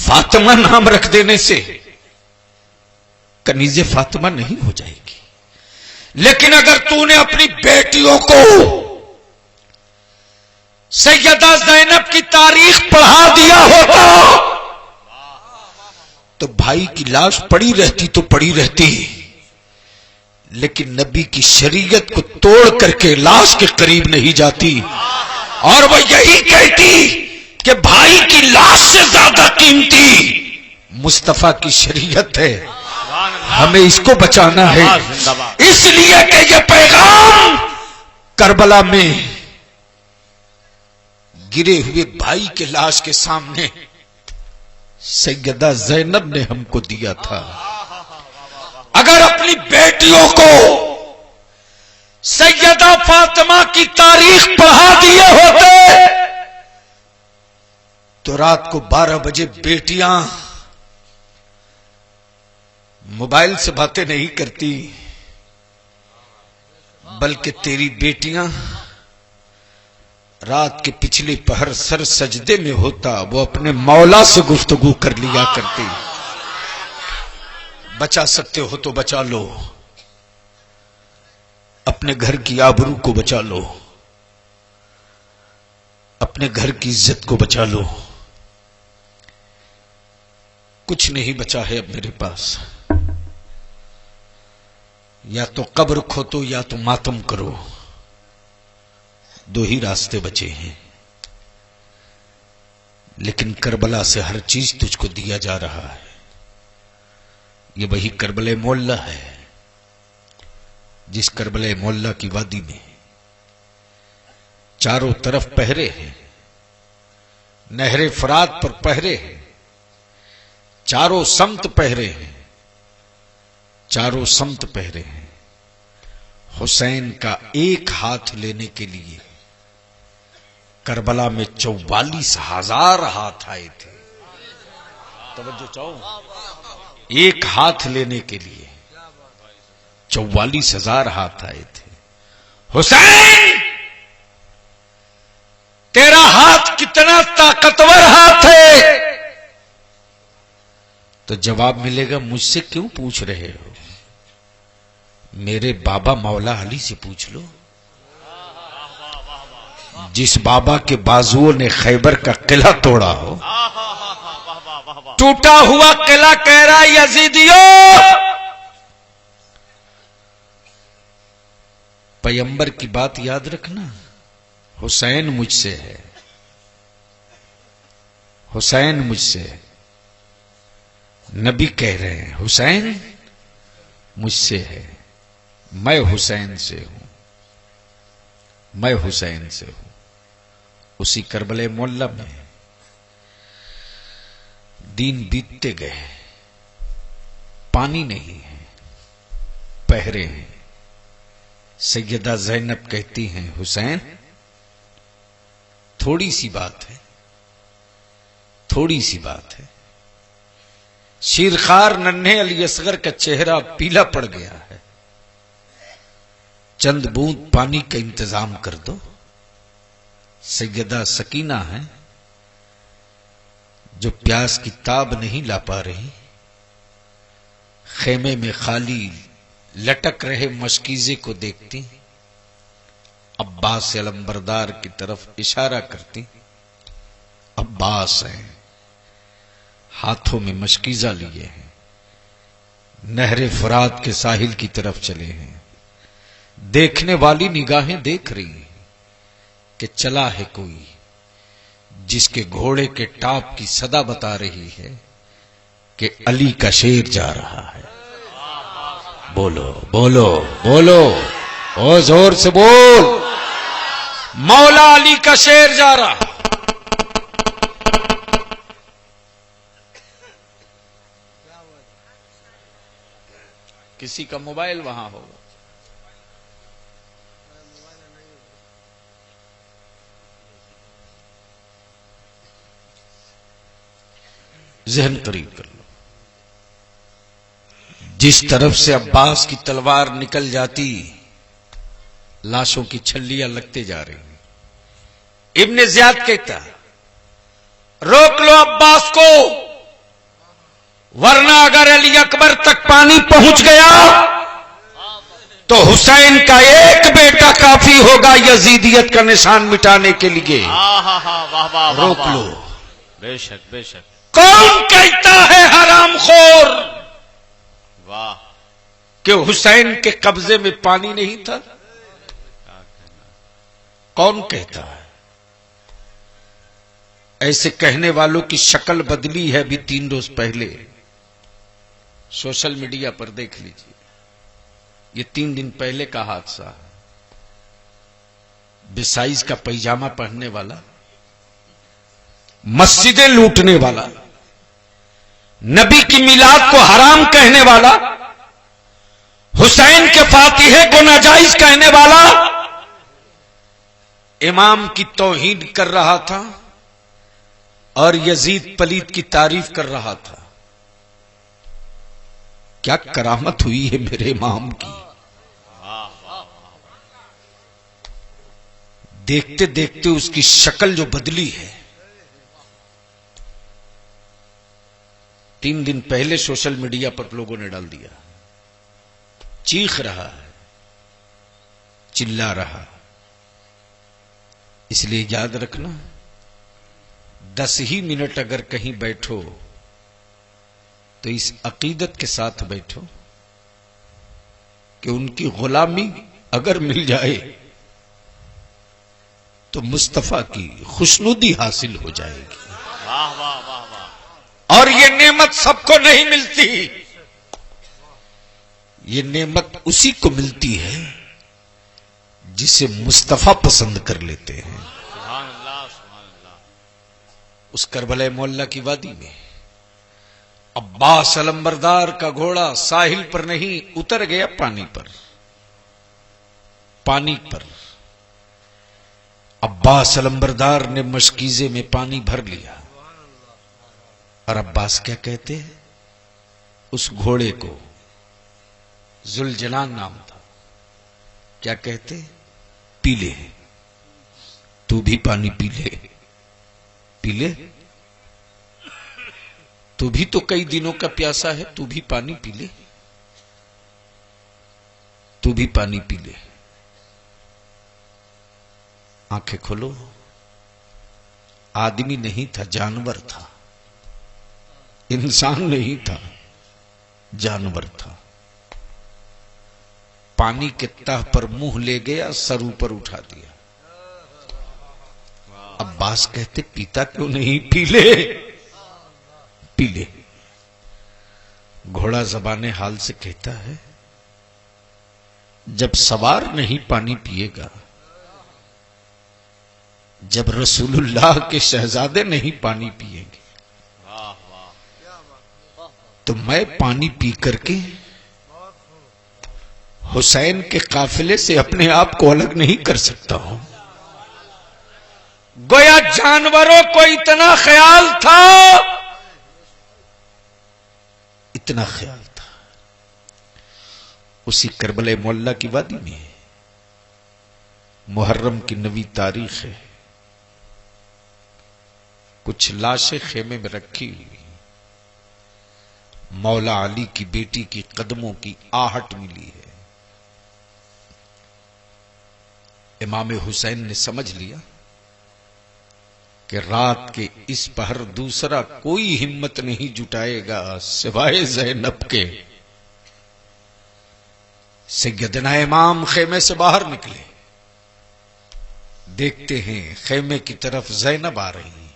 फातिमा नाम रख देने से कनीजे फातिमा नहीं हो जाएगी। लेकिन अगर तूने अपनी बेटियों को सैयदा जैनब की तारीख पढ़ा दिया होता तो भाई की लाश पड़ी रहती तो पड़ी रहती, लेकिन नबी की शरीयत को तोड़ करके लाश के करीब नहीं जाती, और वो यही कहती कि भाई की लाश से ज्यादा कीमती मुस्तफा की शरीयत है, हमें इसको बचाना है। इसलिए कि ये पैगाम करबला में गिरे हुए भाई के लाश के सामने सैयदा ज़ैनब ने हमको दिया था। अगर अपनी बेटियों को सैयदा फातिमा की तारीख पढ़ा दिए होते तो रात को 12 बजे बेटियां मोबाइल से बातें नहीं करती, बल्कि तेरी बेटियां रात के पिछले पहर सर सजदे में होता वो अपने मौला से गुफ्तगू कर लिया करती। बचा सकते हो तो बचा लो, अपने घर की आबरू को बचा लो, अपने घर की इज्जत को बचा लो। कुछ नहीं बचा है अब मेरे पास, या तो कब्र खोतो या तो मातम करो, दो ही रास्ते बचे हैं। लेकिन करबला से हर चीज तुझको दिया जा रहा है। ये वही करबले मोहल्ला है जिस करबले मोहल्ला की वादी में चारों तरफ पहरे हैं, नहरे फरात पर पहरे हैं, चारों समत पहरे हैं, चारों समत पहरे हैं। हुसैन का एक हाथ लेने के लिए करबला में 44,000 हाथ आए थे। तवज्जो चाहो, एक हाथ लेने के लिए 44,000 हाथ आए थे। हुसैन, तेरा हाथ कितना ताकतवर हाथ है? तो जवाब मिलेगा, मुझसे क्यों पूछ रहे हो? मेरे बाबा मौला अली से पूछ लो, जिस बाबा के बाजुओं ने खैबर का किला तोड़ा हो। टूटा हुआ किला कह रहा यजीदियों, पैगंबर की बात याद रखना, हुसैन मुझसे है, हुसैन मुझसे है। नबी कह रहे हैं हुसैन मुझसे है, मैं हुसैन से हूं, मैं हुसैन से हूं। उसी करबले मोहल्ला में दिन बीतते गए, पानी नहीं है, पहरे हैं। सैयदा ज़ैनब कहती हैं, हुसैन थोड़ी सी बात है, थोड़ी सी बात है। शीरखार नन्हे अली असगर का चेहरा पीला पड़ गया है, चंद बूंद पानी का इंतजाम कर दो। सैयदा सकीना है जो प्यास की ताब नहीं ला पा रही, खेमे में खाली लटक रहे मशकीजे को देखती, अब्बास अलंबरदार की तरफ इशारा करती। अब्बास हैं, हाथों में मशकीजा लिए हैं, नहरे फरात के साहिल की तरफ चले हैं। देखने वाली निगाहें देख रही हैं कि चला है कोई जिसके घोड़े के टाप की सदा बता रही है कि अली का शेर जा रहा है। बोलो बोलो बोलो, ओ जोर से बोल, मौला अली का शेर जा रहा। किसी का मोबाइल वहां होगा। जहन करीब कर लो। जिस तरफ से अब्बास की तलवार निकल जाती, लाशों की छल्लियां लगते जा रही। इब्ने ज़ियाद कहता, रोक लो अब्बास को, वरना अगर अली अकबर तक पानी पहुंच गया तो हुसैन का एक बेटा काफी होगा यजीदियत का निशान मिटाने के लिए। रोक लो। बेशक बेशक। कौन कहता है हरामखोर? वाह। कि हुसैन के कब्जे में पानी नहीं था? कौन कहता है? ऐसे कहने वालों की शक्ल बदली है अभी 3 रोज पहले। सोशल मीडिया पर देख लीजिए, ये 3 दिन पहले का हादसा है। बेसाइज का पैजामा पहनने वाला, मस्जिदें लूटने वाला, नबी की मिलाद को हराम कहने वाला, हुसैन के फातिहे को नाजायज कहने वाला, इमाम की तौहीन कर रहा था और यजीद पलीद की तारीफ कर रहा था। क्या करामत हुई है मेरे इमाम की। देखते देखते उसकी शक्ल जो बदली है। 3 दिन पहले सोशल मीडिया पर लोगों ने डाल दिया, चीख रहा है, चिल्ला रहा। इसलिए याद रखना, 10 ही मिनट अगर कहीं बैठो तो इस अकीदत के साथ बैठो कि उनकी गुलामी अगर मिल जाए तो मुस्तफा की खुशनुदी हासिल हो जाएगी। वाह वाह वाह वाह। और ये नेमत सबको नहीं मिलती, ये नेमत उसी को मिलती है जिसे मुस्तफा पसंद कर लेते हैं। सुभान अल्लाह, सुभान अल्लाह। उस करबला मोहल्ला की वादी में अब्बास अलंबरदार का घोड़ा साहिल पर नहीं उतर गया, पानी पर। पानी पर अब्बास अलंबरदार ने मशकीजे में पानी भर लिया। और अब्बास क्या कहते हैं? उस घोड़े को जुलजनान नाम था, क्या कहते? पी ले, तू भी पानी पी ले, पी ले, तू भी तो कई दिनों का प्यासा है, तू भी पानी पी ले, तू भी पानी पी ले। आंखें खोलो, आदमी नहीं था, जानवर था, इंसान नहीं था, जानवर था। पानी के तह पर मुंह ले गया, सर ऊपर उठा दिया। अब्बास कहते पीता क्यों नहीं? पी ले, पी ले। घोड़ा ज़बाने हाल से कहता है, जब सवार नहीं पानी पिएगा, जब रसूलुल्लाह के शहजादे नहीं पानी पिएंगे, तो मैं पानी पी करके हुसैन के काफिले से अपने आप को अलग नहीं कर सकता हूं। गोया जानवरों को इतना ख्याल था, इतना ख्याल था। उसी करबला मोहल्ला की वादी में मुहर्रम की 9वीं तारीख है। कुछ लाशें खेमे में रखी हुई, मौला अली की बेटी की कदमों की आहट मिली है। इमाम हुसैन ने समझ लिया कि रात के इस पहर दूसरा कोई हिम्मत नहीं जुटाएगा सिवाय ज़ैनब के। सैयदना इमाम खेमे से बाहर निकले, देखते हैं खेमे की तरफ ज़ैनब आ रही,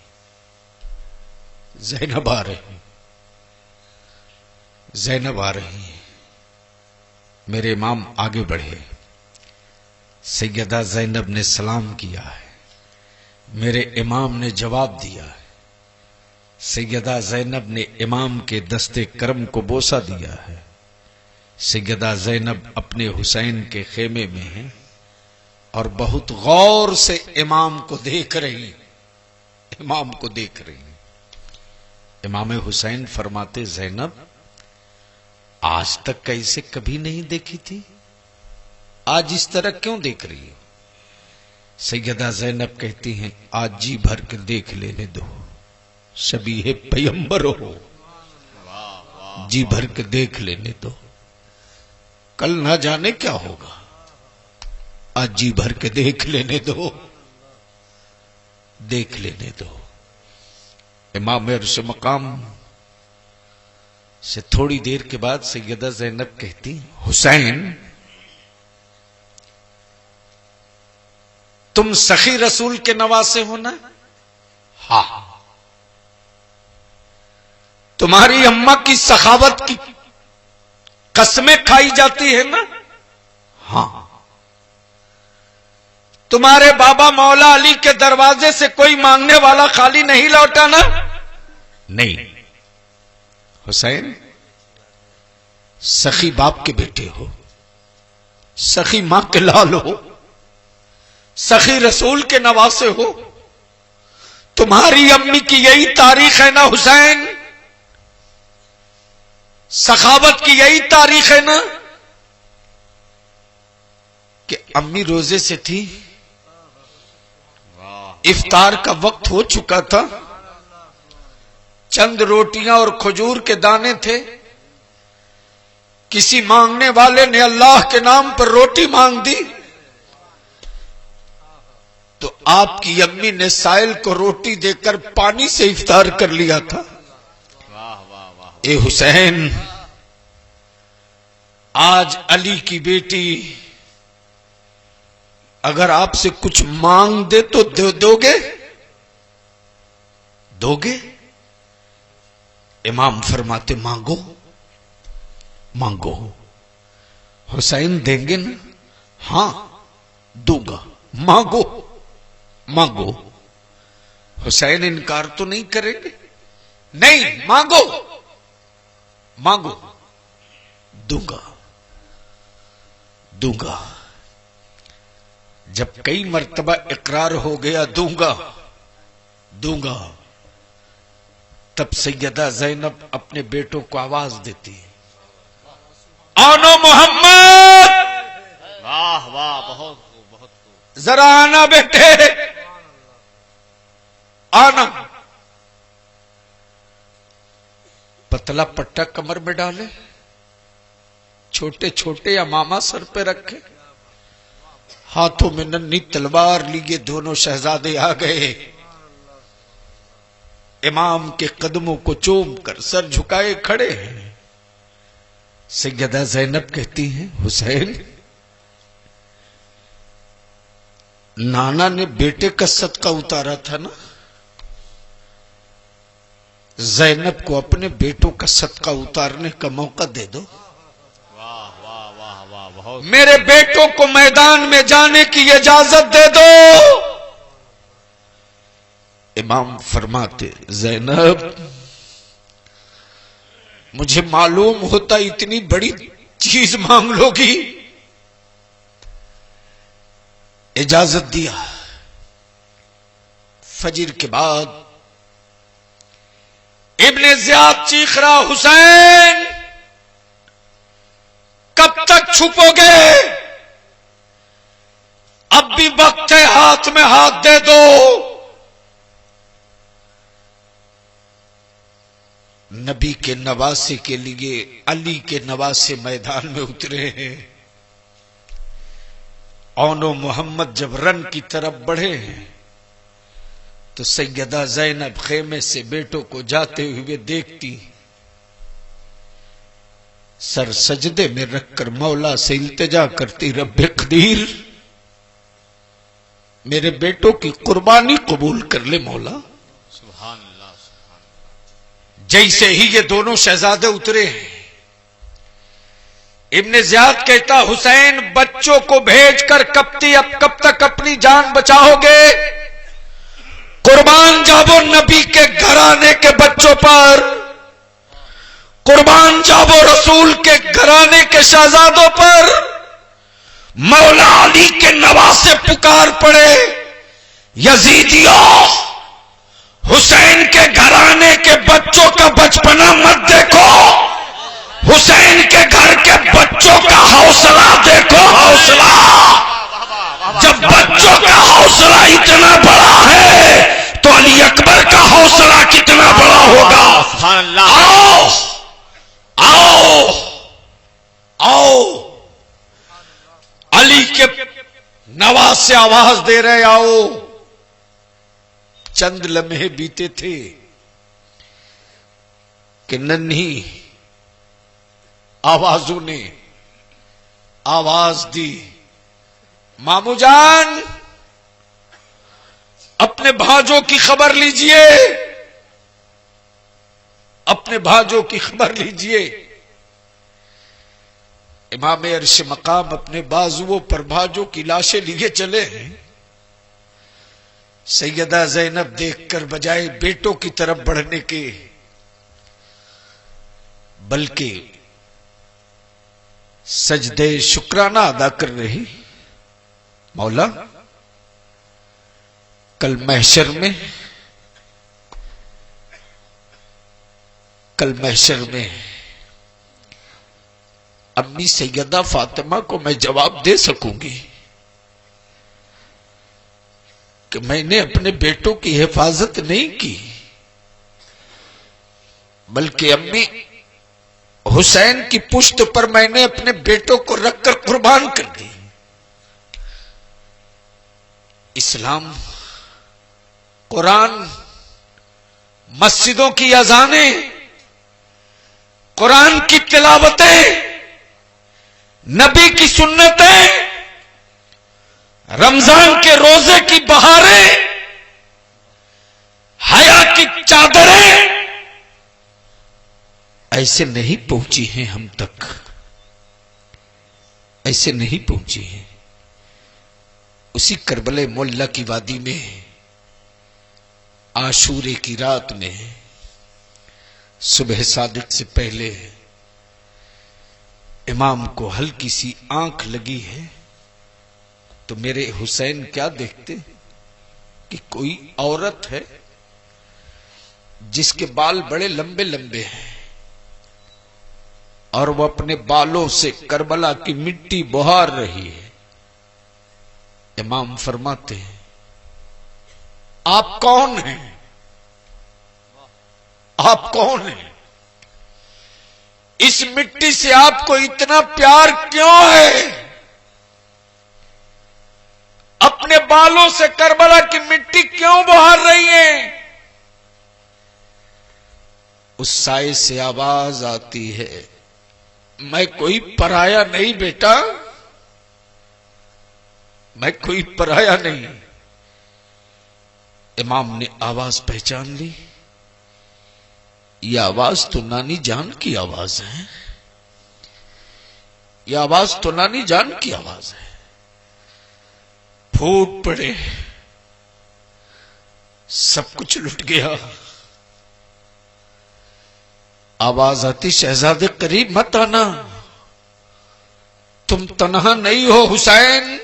ज़ैनब आ रही, ज़ैनब आ रही। मेरे इमाम आगे बढ़े, सैयदा ज़ैनब ने सलाम किया है, मेरे इमाम ने जवाब दिया है। सैयदा ज़ैनब ने इमाम के दस्ते करम को बोसा दिया है। सैयदा ज़ैनब अपने हुसैन के खेमे में है और बहुत गौर से इमाम को देख रही, इमाम को देख रही। इमाम हुसैन फरमाते, ज़ैनब आज तक कैसे कभी नहीं देखी थी, आज इस तरह क्यों देख रही हो? सैयदा ज़ैनब कहती हैं, आज जी भर के देख लेने दो, शबीहे पैगंबर हो, जी भर के देख लेने दो, कल ना जाने क्या होगा, आज जी भर के देख लेने दो, देख लेने दो। इमाम अर्श मकाम से थोड़ी देर के बाद सैयदा ज़ैनब कहती, हुसैन तुम सखी रसूल के नवासे हो ना? हाँ। तुम्हारी अम्मा की सखावत की कसमें खाई जाती है ना? हाँ। तुम्हारे बाबा मौला अली के दरवाजे से कोई मांगने वाला खाली नहीं लौटा ना? नहीं। हुसैन सखी बाप के बेटे हो, सखी मां के लाल हो, सखी रसूल के नवासे हो। तुम्हारी अम्मी की यही तारीख है ना हुसैन? सखावत की यही तारीख है ना कि अम्मी रोजे से थी, इफ्तार का वक्त हो चुका था, चंद रोटियां और खजूर के दाने थे, किसी मांगने वाले ने अल्लाह के नाम पर रोटी मांग दी तो आपकी अम्मी ने साइल को रोटी देकर पानी से इफ्तार कर लिया था। ए हुसैन, आज अली की बेटी अगर आपसे कुछ मांग दे तो दोगे? दोगे? इमाम फरमाते मांगो मांगो। हुसैन देंगे ना? हां दूंगा, मांगो मांगो। हुसैन इनकार तो नहीं करेंगे? नहीं, मांगो मांगो, दूंगा दूंगा। जब कई मर्तबा इकरार हो गया दूंगा दूंगा, तब सैयदा ज़ैनब अपने बेटों को आवाज देती है, आनो मोहम्मद। वाह वाह, बहुत बहुत। जरा आना बेटे, आना। पतला पट्टा कमर में डाले, छोटे छोटे अमामा सर पे रखे, हाथों में नन्ही तलवार लिए दोनों शहजादे आ गए। इमाम के कदमों को चूम कर सर झुकाए खड़े हैं। सैयदा ज़ैनब कहती हैं, हुसैन नाना ने बेटे का सदका उतारा था ना, ज़ैनब को अपने बेटों का सदका उतारने का मौका दे दो। वाह वाह वाह वाह, बहुत। मेरे बेटों को मैदान में जाने की इजाजत दे दो। इमाम फरमाते, ज़ैनब मुझे मालूम होता इतनी बड़ी चीज मांग लोगी। इजाजत दिया। फजर के बाद इब्ने ज़ियाद चीख रहा, हुसैन कब तक छुपोगे? अब भी वक्त है, हाथ में हाथ दे दो। नबी के नवासे के लिए अली के नवासे मैदान में उतरे हैं। औनो मोहम्मद जब रन की तरफ बढ़े हैं तो सैयदा ज़ैनब खेमे से बेटों को जाते हुए देखती, सर सजदे में रखकर मौला से इल्तिजा करती, रब्बे कदीर मेरे बेटों की कुर्बानी कबूल कर ले मौला। सुभान अल्लाह, सुभान अल्लाह। जैसे ही ये दोनों शहजादे उतरे हैं, इब्ने ज़ियाद कहता, हुसैन बच्चों को भेजकर कब तक अपनी जान बचाओगे? कुर्बान जाबो नबी के घराने के बच्चों पर, कुर्बान जाबो रसूल के घराने के शहजादों पर। मौला अली के नवासे पुकार पड़े, यजीदियों हुसैन के घराने के बच्चों का बचपना मत देखो, हुसैन के घर के बच्चों का हौसला देखो, हौसला। जब बच्चों का हौसला इतना बड़ा है तो अली अकबर का हौसला कितना बड़ा होगा। सुभान अल्लाह। आओ आओ आओ, अली के नवाज से आवाज दे रहे, आओ। चंद लम्हे बीते थे कि नन्ही आवाजों ने आवाज दी, मामू जान अपने भांजों की खबर लीजिए, अपने भांजों की खबर लीजिए। इमाम अर्श मकाम अपने बाजुओं पर भांजों की लाशें लिए चले हैं। सैयदा ज़ैनब देखकर बजाय बेटों की तरफ बढ़ने के बल्कि सजदे शुक्राना अदा कर रही, मौला कल महशर में अम्मी सैयदा फातिमा को मैं जवाब दे सकूंगी कि मैंने अपने बेटों की हिफाजत नहीं की, बल्कि अम्मी हुसैन की पुश्त पर मैंने अपने बेटों को रखकर कुर्बान कर दी। इस्लाम, कुरान, मस्जिदों की अजानें, कुरान की तिलावतें, नबी की सुन्नतें, रमजान के रोजे की बहारें, हया की चादरें ऐसे नहीं पहुंची हैं हम तक, ऐसे नहीं पहुंची हैं। उसी करबले मोल्ला की वादी में आशूरे की रात में सुबह सादिक से पहले इमाम को हल्की सी आंख लगी है तो मेरे हुसैन क्या देखते कि कोई औरत है जिसके बाल बड़े लंबे लंबे हैं और वो अपने बालों से करबला की मिट्टी बहार रही है। इमाम फरमाते हैं, आप कौन हैं? आप कौन हैं? इस मिट्टी से आपको इतना प्यार क्यों है? अपने बालों से करबला की मिट्टी क्यों बहार रही है? उस साए से आवाज आती है, मैं कोई पराया नहीं बेटा, मैं कोई पराया नहीं। इमाम ने आवाज पहचान ली, यह आवाज तो नानी जान की आवाज है, यह आवाज तो नानी जान की आवाज है। फूट पड़े, सब कुछ लुट गया। आवाज आती, शहजादे करीब मत आना, तुम तन्हा नहीं हो हुसैन,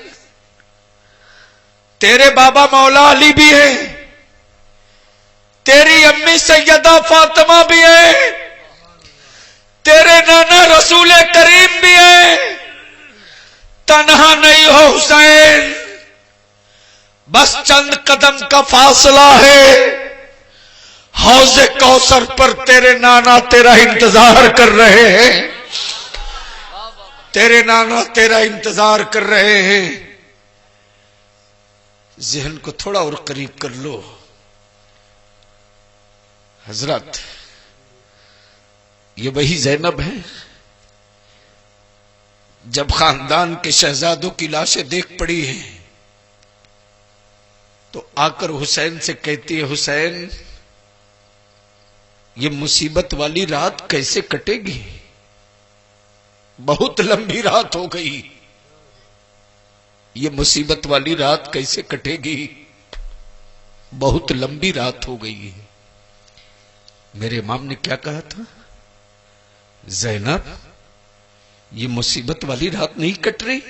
तेरे बाबा मौला अली भी है, तेरी अम्मी सैयदा फातिमा भी है, तेरे नाना रसूल करीम भी है, तन्हा नहीं हो हुसैन। बस चंद कदम का फासला है, हौज़े कौसर पर तेरे नाना तेरा इंतजार कर रहे हैं, तेरे नाना तेरा इंतजार कर रहे हैं। जहन को थोड़ा और करीब कर लो। हजरत, ये वही ज़ैनब है जब खानदान के शहजादों की लाशें देख पड़ी हैं तो आकर हुसैन से कहती है, हुसैन ये मुसीबत वाली रात कैसे कटेगी? बहुत लंबी रात हो गई, ये मुसीबत वाली रात कैसे कटेगी? बहुत लंबी रात हो गई है। मेरे इमाम ने क्या कहा था? ज़ैनब, ये मुसीबत वाली रात नहीं कट रही,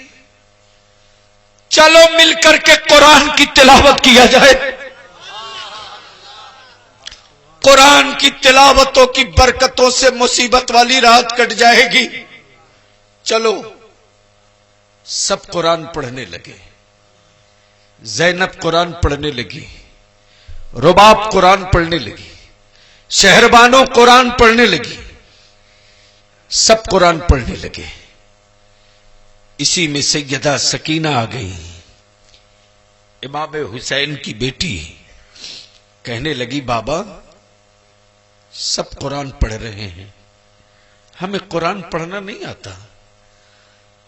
चलो मिलकर के कुरान की तिलावत किया जाए। कुरान की तिलावतों की बरकतों से मुसीबत वाली रात कट जाएगी। चलो, सब कुरान पढ़ने लगे। ज़ैनब कुरान पढ़ने लगी, रुबाब कुरान पढ़ने लगी, शहरबानो कुरान पढ़ने लगी, सब कुरान पढ़ने लगे। इसी में सैयदा सकीना आ गई, इमाम हुसैन की बेटी, कहने लगी, बाबा सब कुरान पढ़ रहे हैं, हमें कुरान पढ़ना नहीं आता,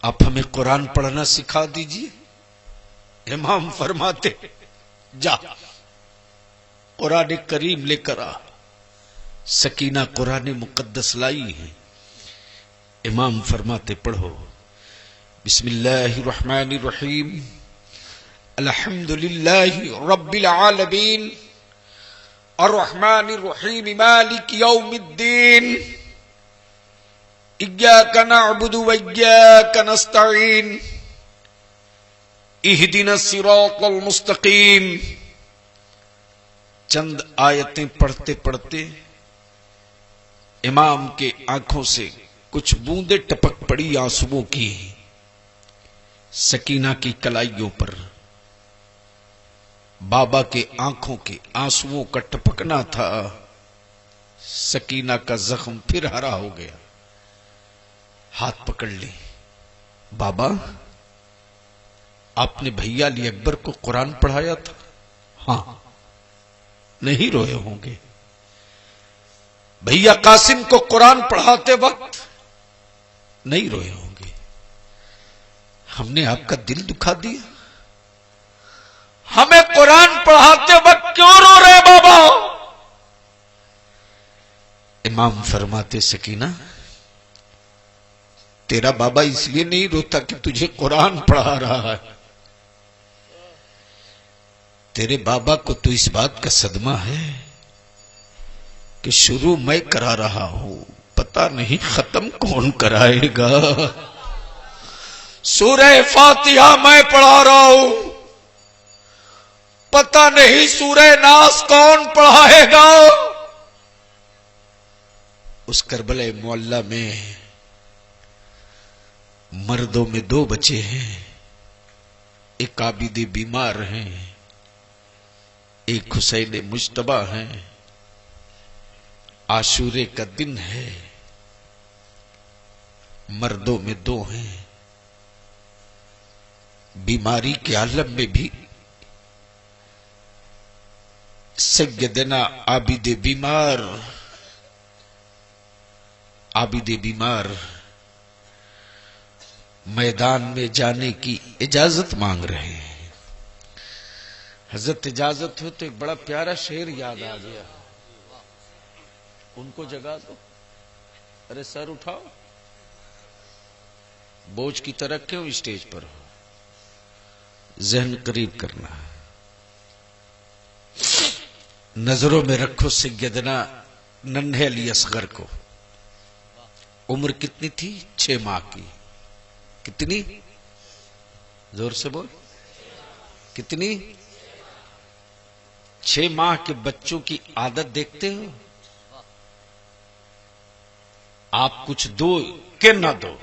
आप हमें कुरान पढ़ना सिखा दीजिए। इमाम फरमाते जा कुरान करीम लेकर आ। सकीना कुरान मुकद्दस लाई है। इमाम फरमाते पढ़ो बिस्मिल्लाहिर्रहमानिर्रहीम अल्हम्दुलिल्लाहि रब्बिल आलमीन अर्रहमानिर्रहीम मालिक यौमिद्दीन इय्याका नअबुदु व इय्याका नस्तईन इहदिनस सिरातल मुस्तकीम। चंद आयतें पढ़ते पढ़ते इमाम के आंखों से कुछ बूंदे टपक पड़ी आंसुओं की। सकीना की कलाइयों पर बाबा के आंखों के आंसुओं का टपकना था। सकीना का जख्म फिर हरा हो गया। हाथ पकड़ ले, बाबा आपने भैया अली अकबर को कुरान पढ़ाया था? हां। नहीं रोए होंगे? भैया कासिम को कुरान पढ़ाते वक्त नहीं रोए होंगे? हमने आपका दिल दुखा दिया? हमें कुरान पढ़ाते वक्त क्यों रो रहे बाबा? इमाम फरमाते सकीना तेरा बाबा इसलिए नहीं रोता कि तुझे कुरान पढ़ा रहा है, तेरे बाबा को तो इस बात का सदमा है कि शुरू मैं करा रहा हूं, पता नहीं खत्म कौन कराएगा। सूरह फातिहा मैं पढ़ा रहा हूं, पता नहीं सूरह नास कौन पढ़ाएगा। उस करबला मोहल्ला में मर्दों में 2 बच्चे हैं, एक आबिद बीमार हैं, एक हुसैन मुश्तबा हैं। आशूरे का दिन है, मर्दों में 2 हैं। बीमारी के आलम में भी सैयदना आबिद बीमार मैदान में जाने की इजाजत मांग रहे हैं। हजरत इजाजत हो तो एक बड़ा प्यारा शेर याद आ गया, उनको जगा दो। अरे सर उठाओ, बोझ की तरह क्यों स्टेज पर हो? जहन करीब करना, नजरों में रखो सैयदना नन्हे अली असगर को। उम्र कितनी थी? 6 माह की। कितनी? जोर से बोल। कितनी? 6 माह के बच्चों की आदत देखते हो? आप कुछ दो के ना दो,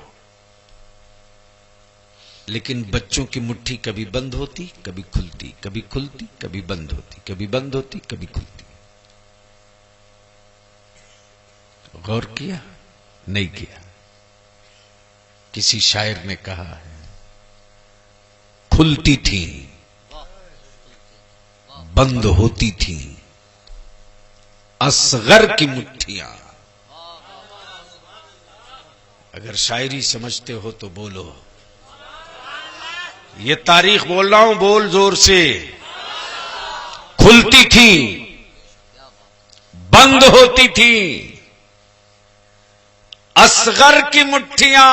लेकिन बच्चों की मुट्ठी कभी बंद होती, कभी खुलती, कभी खुलती, कभी बंद होती, कभी बंद होती, कभी खुलती। गौर किया? नहीं किया। किसी शायर ने कहा है, खुलती थी, बंद होती थी असगर की मुट्ठियां। अगर शायरी समझते हो तो बोलो। ये तारीख बोल रहा हूं, बोल जोर से। खुलती थी, बंद होती थी असगर की मुट्ठियां।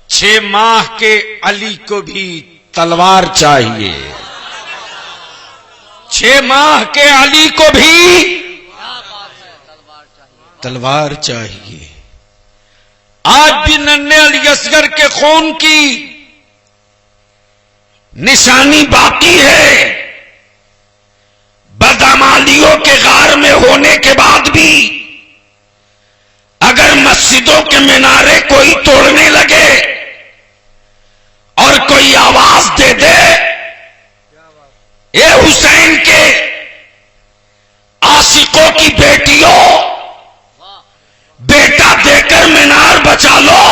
6 माह के अली को भी तलवार चाहिए। 6 माह के अली को भी तलवार चाहिए। आज भी नन्हे अली असगर के खून की निशानी बाकी है। बदअमालियों के गार में होने के बाद भी अगर मस्जिदों के मीनारे कोई तोड़ने लगे और कोई आवाज दे दे, ये हुसैन के आशिकों की बेटियों, बेटा देकर मीनार बचा लो,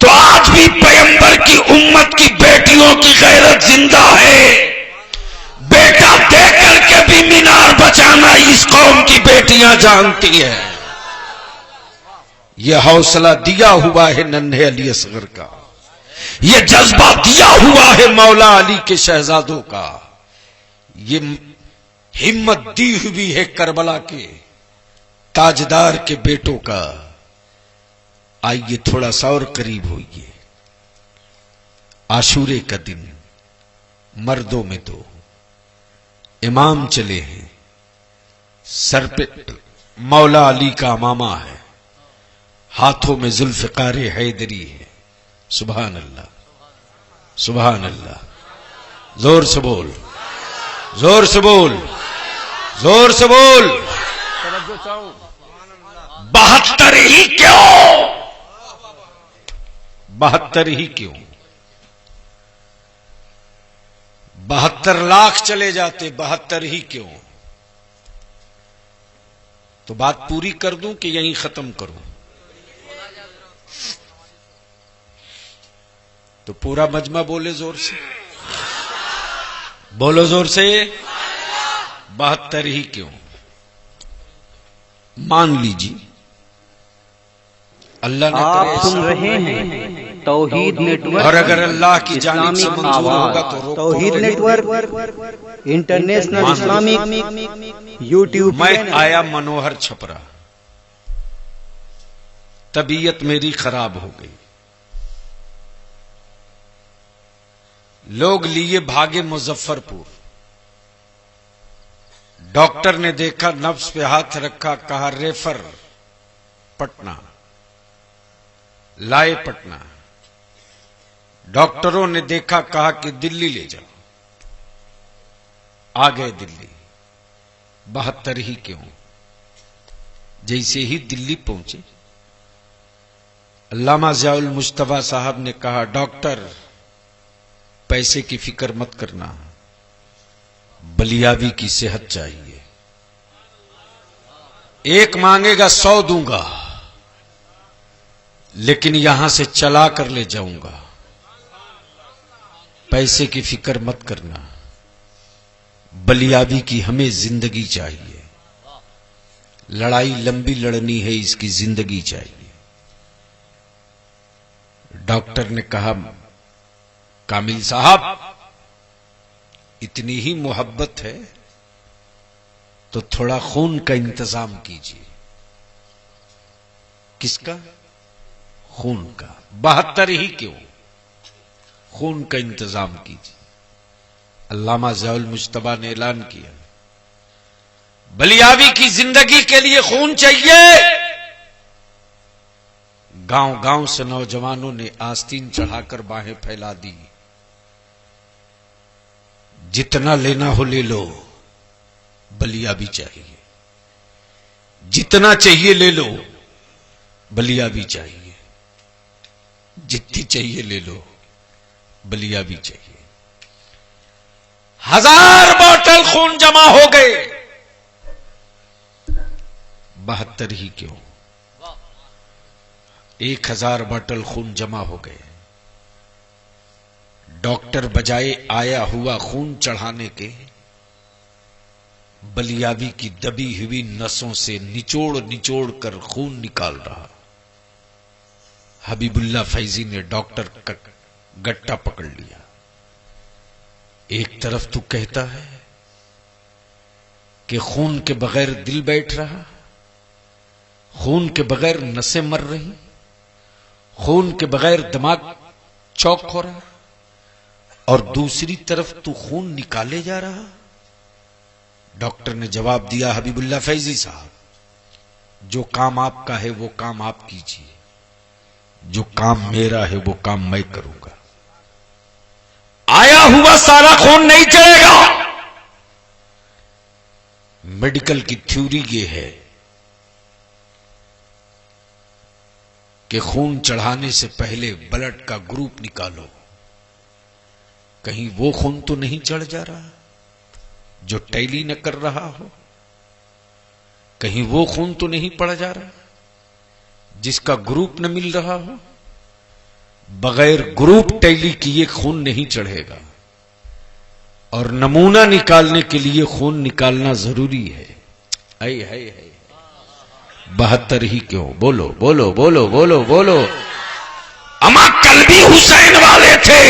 तो आज भी पैगंबर की उम्मत की बेटियों की गैरत जिंदा है। बेटा देकर के भी मीनार बचाना इस कौम की बेटियां जानती है। ये हौसला दिया हुआ है नन्हे अली असगर का, ये जज्बा दिया हुआ है मौला अली के शहजादों का, ये हिम्मत दी हुई है करबला के ताजदार के बेटों का। आइए थोड़ा सा और करीब होइए। आशूरे का दिन, मर्दों में तो इमाम चले हैं, सर पे मौला अली का अमामा है, हाथों में जुल्फ़िकार हैदरी है। सुभान अल्लाह, सुभान अल्लाह। जोर से बोल, जोर से बोल, जोर से बोल। 72 ही क्यों, 72 ही क्यों? 72 लाख चले जाते, 72 ही क्यों? तो बात पूरी कर दूं कि यहीं खत्म करूं? तो पूरा मजमा बोले जोर से, बोलो जोर से। 72 ही क्यों? मान लीजिए अल्लाह ने आप सुन रहे हैं तौहीद नेटवर्क, और अगर अल्लाह की जानिब से इस्लामिक मंजूर होगा आवाज। तो रोको। तौहीद नेटवर्क इंटरनेशनल इस्लामिक यूट्यूब मैं चैनल। आया मनोहर छपरा, तबीयत मेरी खराब हो गई, लोग लिए भागे मुजफ्फरपुर। डॉक्टर ने देखा, नब्ज पे हाथ रखा, कहा रेफर पटना, लाए पटना। डॉक्टरों ने देखा, कहा कि दिल्ली ले जाओ, आ गए दिल्ली। 72 ही क्यों? जैसे ही दिल्ली पहुंचे, अल्लामा ज़ियाउल मुज्तबा साहब ने कहा, डॉक्टर पैसे की फिक्र मत करना, बलियावी की सेहत चाहिए। एक मांगेगा 100 दूंगा, लेकिन यहां से चला कर ले जाऊंगा। पैसे की फिक्र मत करना, बलियावी की हमें जिंदगी चाहिए। लड़ाई लंबी लड़नी है, इसकी जिंदगी चाहिए। डॉक्टर ने कहा, कामिल साहब इतनी ही मोहब्बत है तो थोड़ा खून का इंतजाम कीजिए। किसका? खून का। 72 ही क्यों? खून का इंतजाम कीजिए। अल्लामा ज़ियाउल मुज्तबा ने ऐलान किया, बलियावी की जिंदगी के लिए खून चाहिए। गांव गांव से नौजवानों ने आस्तीन चढ़ाकर बाहें फैला दी, जितना लेना हो ले लो, बलियावी चाहिए। जितना चाहिए ले लो, बलियावी चाहिए। जितनी चाहिए ले लो, बलियावी चाहिए। 1000 बोतल खून जमा हो गए। 72 ही क्यों? 1000 बोतल खून जमा हो गए। डॉक्टर बजाय आया हुआ खून चढ़ाने के, बलियावी की दबी हुई नसों से निचोड़ निचोड़ कर खून निकाल रहा। हबीबुल्लाह फैजी ने डॉक्टर का गट्टा पकड़ लिया। एक तरफ तू कहता है कि खून के बगैर दिल बैठ रहा, खून के बगैर नसें मर रही, खून के बगैर दिमाग चौक हो रहा, और दूसरी तरफ तू खून निकाले जा रहा। डॉक्टर ने जवाब दिया, हबीबुल्लाह फैजी साहब, जो काम आपका है वो काम आप कीजिए, जो काम मेरा है वो काम मैं करूंगा। आया हुआ सारा खून नहीं चलेगा। मेडिकल की थ्योरी ये है कि खून चढ़ाने से पहले ब्लड का ग्रुप निकालो। कहीं वो खून तो नहीं चढ़ जा रहा जो टैली न कर रहा हो, कहीं वो खून तो नहीं पड़ जा रहा जिसका ग्रुप न मिल रहा हो। बगैर ग्रुप टैली किए खून नहीं चढ़ेगा, और नमूना निकालने के लिए खून निकालना जरूरी है। है 72 ही क्यों? बोलो बोलो बोलो बोलो बोलो। अमा कल भी हुसैन वाले थे,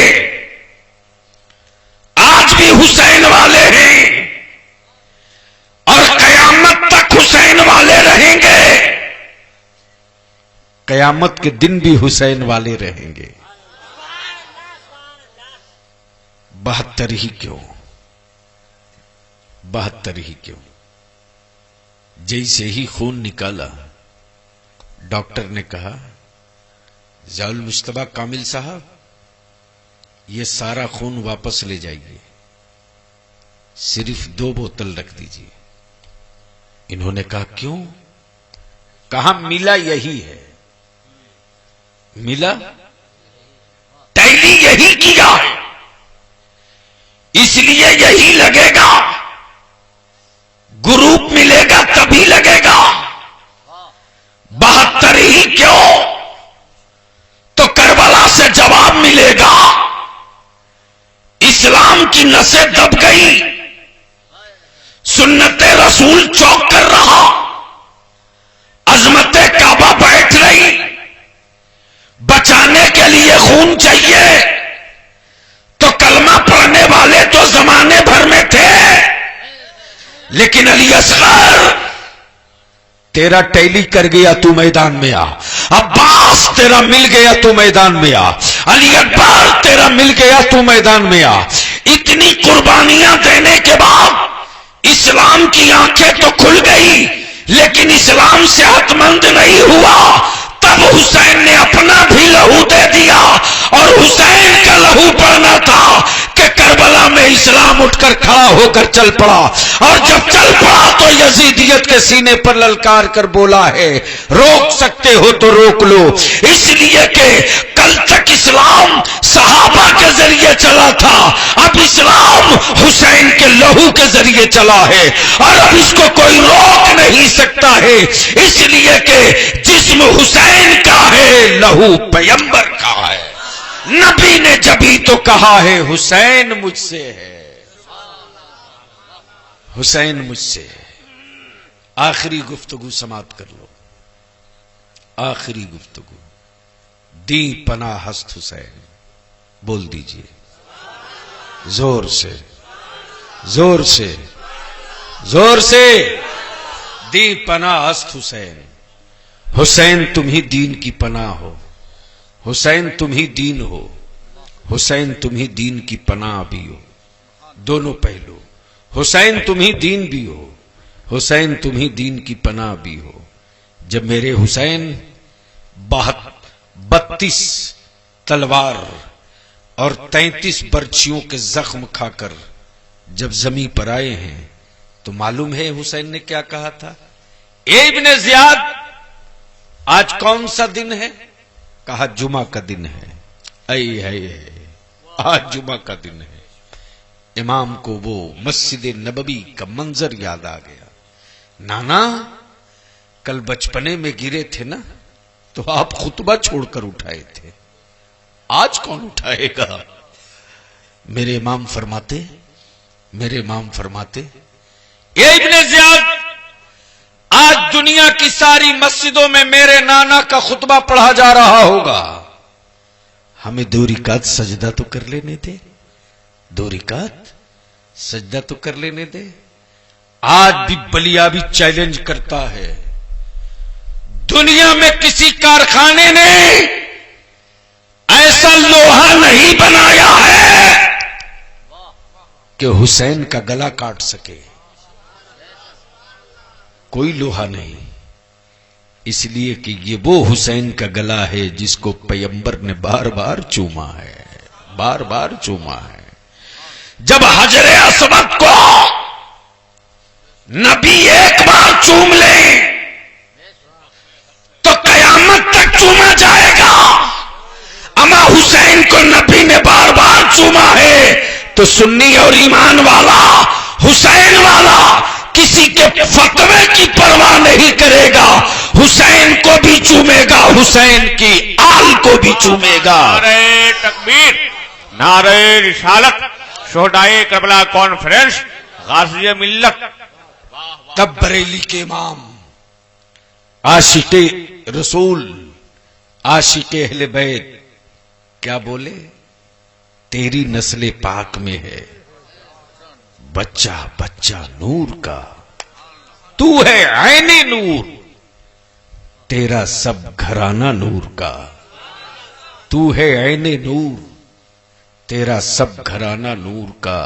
आज भी हुसैन वाले हैं और कयामत तक हुसैन वाले रहेंगे। कयामत के दिन भी हुसैन वाले रहेंगे। 72 ही क्यों? 72 ही क्यों? जैसे ही खून निकाला, डॉक्टर ने कहा, जाउल मुश्तबा कामिल साहब, ये सारा खून वापस ले जाइए, सिर्फ 2 बोतल रख दीजिए। इन्होंने कहा क्यों? कहा मिला यही है। मिला? टैली यही किया है, इसलिए यही लगेगा। ग्रुप मिलेगा तभी लगेगा। 72 ही क्यों? तो करबला से जवाब मिलेगा। इस्लाम की नसें दब गई, सुन्नते रसूल चौक कर रहा, अजमते काबा बैठ रही। बचाने के लिए खून चाहिए तो कलमा पढ़ने वाले तो जमाने भर में थे, लेकिन अली असगर तेरा टैली कर गया, तू मैदान में आ। अब्बास तेरा मिल गया, तू मैदान में आ। अली अकबर तेरा मिल गया, तू मैदान में आ। इतनी कुर्बानियां देने के बाद इस्लाम की आंखें तो खुल गई, लेकिन इस्लाम सेहतमंद नहीं हुआ। तब हुसैन ने अपना भी लहू दे दिया, और हुसैन का लहू पड़ना था कि करबला में इस्लाम उठकर खड़ा होकर चल पड़ा। और जब चल पड़ा तो यजीदियत के सीने पर ललकार कर बोला है, रोक सकते हो तो रोक लो, इसलिए कि कल तक इस्लाम सहाबा के जरिए चला था, अब इस्लाम हुसैन के लहू के जरिए चला है, और अब इसको कोई रोक नहीं सकता है, इसलिए कि जिस्म हुसैन का है, लहू पैगंबर का है। नबी ने जभी तो कहा है, हुसैन मुझसे है, हुसैन मुझसे है। आखिरी गुफ्तगू समाप्त कर लो, आखिरी गुफ्तगू। दी पना हस्त हुसैन, बोल दीजिए जोर से, जोर से, जोर से। दी पना हस्त हुसैन, हुसैन तुम ही दीन की पनाह हो, हुसैन तुम ही दीन हो, हुसैन तुम ही दीन की पनाह भी हो। दोनों पहलू, हुसैन तुम ही दीन भी हो, हुसैन तुम ही दीन की पनाह भी हो। जब मेरे हुसैन 32 तलवार और 33 बर्छियों के जख्म खाकर जब जमी पर आए हैं, तो मालूम है हुसैन ने क्या कहा था? ए इब्ने ज़ियाद, आज कौन सा दिन है? कहा जुमा का दिन है। ऐ है, आज जुमा का दिन है। इमाम को वो मस्जिद नबवी का मंजर याद आ गया। नाना, कल बचपने में गिरे थे ना, तो आप खुतबा छोड़कर उठाए थे, आज कौन उठाएगा? मेरे इमाम फरमाते, मेरे इमाम फरमाते, ये इब्ने ज़ियाद, आज दुनिया की सारी मस्जिदों में मेरे नाना का खुतबा पढ़ा जा रहा होगा, हमें 2 रिकात सजदा तो कर लेने दे, 2 रिकात सजदा तो कर लेने दे। आज भी बलिया भी चैलेंज करता है, दुनिया में किसी कारखाने ने ऐसा लोहा नहीं बनाया है कि हुसैन का गला काट सके। कोई लोहा नहीं, इसलिए कि ये वो हुसैन का गला है जिसको पैगंबर ने बार बार चूमा है, बार बार चूमा है। जब हजरे अस्वद को नबी एक बार चूम ले तो कयामत तक चूमा जाएगा। अमा हुसैन को नबी ने बार बार चूमा है, तो सुन्नी और ईमान वाला, हुसैन वाला किसी के फतवे की परवाह नहीं करेगा, हुसैन को भी चूमेगा, हुसैन की आल को भी चूमेगा। नारे तकबीर, नारे रिसालत, शोहदाए करबला कॉन्फ्रेंस, गाज़ी मिल्लत। तब बरेली के इमाम आशिके रसूल, आशिके अहले बैत क्या बोले? तेरी नस्ले पाक में है बच्चा बच्चा नूर का, तू है ऐने नूर, तेरा सब घराना नूर का। तू है ऐने नूर, तेरा सब घराना नूर का।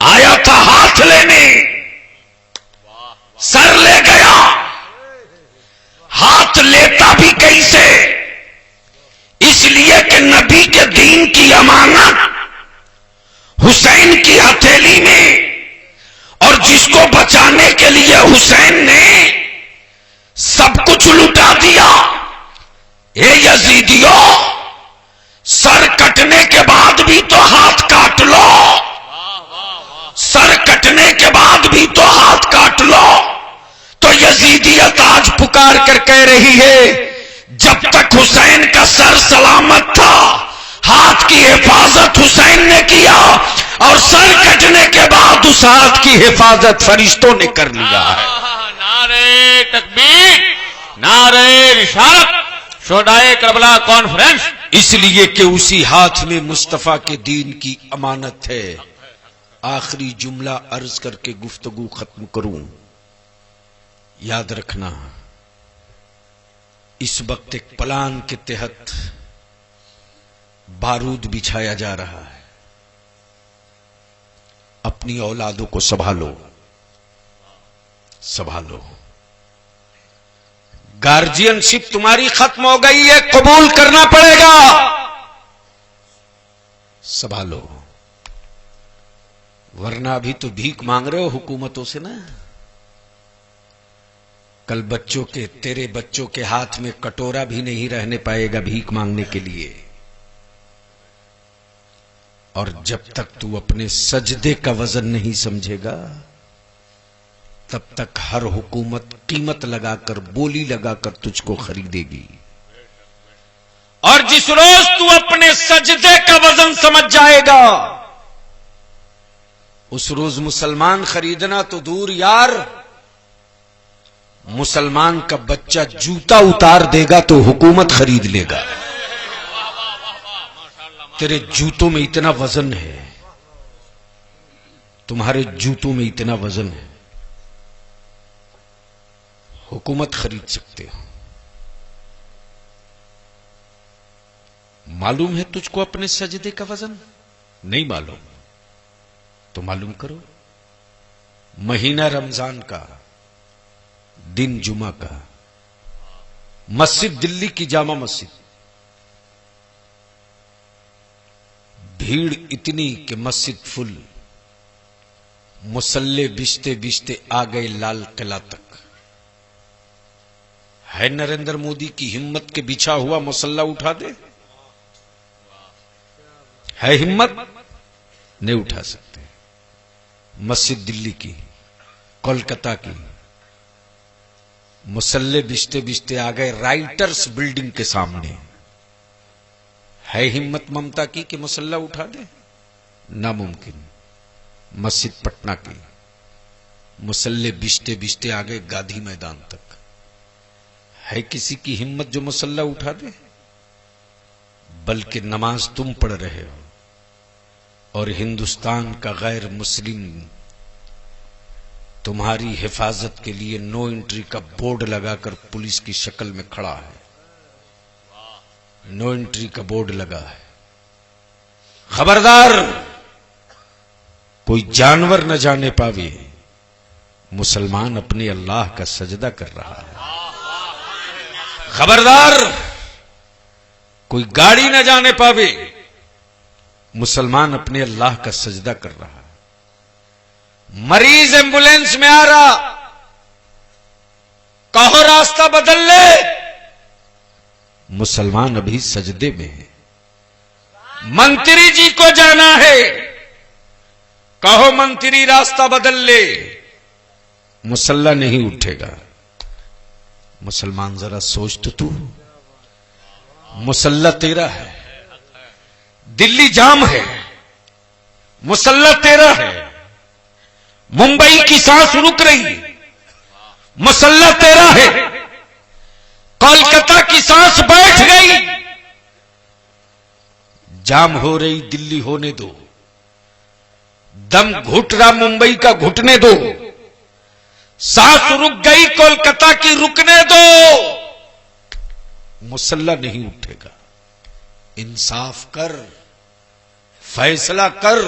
आया था हाथ लेने, सर ले गया, हाथ लेता भी कैसे? इसलिए कि नबी के दीन की अमानत हुसैन की हथेली में, और जिसको बचाने के लिए हुसैन ने सब कुछ लुटा दिया। ये यजीदियों, सर कटने के बाद भी तो हाथ काट लो, सर कटने के बाद भी तो हाथ काट लो। तो यजीदियत आज पुकार कर कह रही है, जब तक हुसैन का सर सलामत था, हाथ की हिफाजत हुसैन ने किया, और सर कटने के बाद उस हाथ की हिफाजत फरिश्तों ने कर लिया है। नारे तकबीर, नारे रिसालत, शुहदाए करबला कॉन्फ्रेंस। इसलिए कि उसी हाथ में मुस्तफा के दीन की अमानत है। आखिरी जुमला अर्ज करके गुफ्तगू खत्म करूं। याद रखना, इस वक्त एक प्लान के तहत बारूद बिछाया जा रहा है। अपनी औलादों को संभालो, संभालो। गार्जियनशिप तुम्हारी खत्म हो गई है, कबूल करना पड़ेगा। संभालो, वरना अभी तो भीख मांग रहे हो हुकूमतों से ना। कल बच्चों के, तेरे बच्चों के हाथ में कटोरा भी नहीं रहने पाएगा भीख मांगने के लिए। और जब तक तू अपने सजदे का वजन नहीं समझेगा, तब तक हर हुकूमत कीमत लगाकर, बोली लगाकर तुझको खरीदेगी। और जिस रोज तू अपने सजदे का वजन समझ जाएगा, उस रोज मुसलमान खरीदना तो दूर यार, मुसलमान का बच्चा जूता उतार देगा तो हुकूमत खरीद लेगा। तेरे जूतों में इतना वजन है, तुम्हारे जूतों में इतना वजन है, हुकूमत खरीद सकते हो। मालूम है तुझको अपने सजदे का वजन? नहीं मालूम तो मालूम करो। महीना रमजान का, दिन जुमा का, मस्जिद दिल्ली की जामा मस्जिद, भीड़ इतनी कि मस्जिद फुल, मुसल्ले बिछते बिछते आ गए लाल किला तक। है नरेंद्र मोदी की हिम्मत के बिछा हुआ मुसल्ला उठा दे? है हिम्मत? नहीं उठा सकते। मस्जिद दिल्ली की, कोलकाता की, मुसल्ले बिछते बिछते आ गए राइटर्स बिल्डिंग के सामने। है हिम्मत ममता की कि मुसल्ला उठा दे? नामुमकिन। मस्जिद पटना की, मुसल्ले बिछते बिछते आ गए गांधी मैदान तक। है किसी की हिम्मत जो मुसल्ला उठा दे? बल्कि नमाज तुम पढ़ रहे हो और हिंदुस्तान का गैर मुस्लिम तुम्हारी हिफाजत के लिए नो एंट्री का बोर्ड लगाकर पुलिस की शक्ल में खड़ा है। नो एंट्री का बोर्ड लगा है। खबरदार, कोई जानवर न जाने पावे मुसलमान अपने अल्लाह का सजदा कर रहा है। खबरदार, कोई गाड़ी न जाने पावे मुसलमान अपने अल्लाह का सजदा कर रहा है। मरीज एम्बुलेंस में आ रहा, कहो रास्ता बदल ले, मुसलमान अभी सजदे में है। मंत्री जी को जाना है, कहो मंत्री रास्ता बदल ले, मुसल्ला नहीं उठेगा। मुसलमान जरा सोच तो तू, मुसल्ला तेरा है, दिल्ली जाम है, मुसल्ला तेरा है, मुंबई की सांस रुक रही, मुसल्ला तेरा है, कोलकाता की सांस बैठ गई, जाम हो रही दिल्ली होने दो, दम घुट रहा मुंबई का घुटने दो, सांस रुक गई कोलकाता की रुकने दो, मुसल्ला नहीं उठेगा। इंसाफ कर, फैसला कर।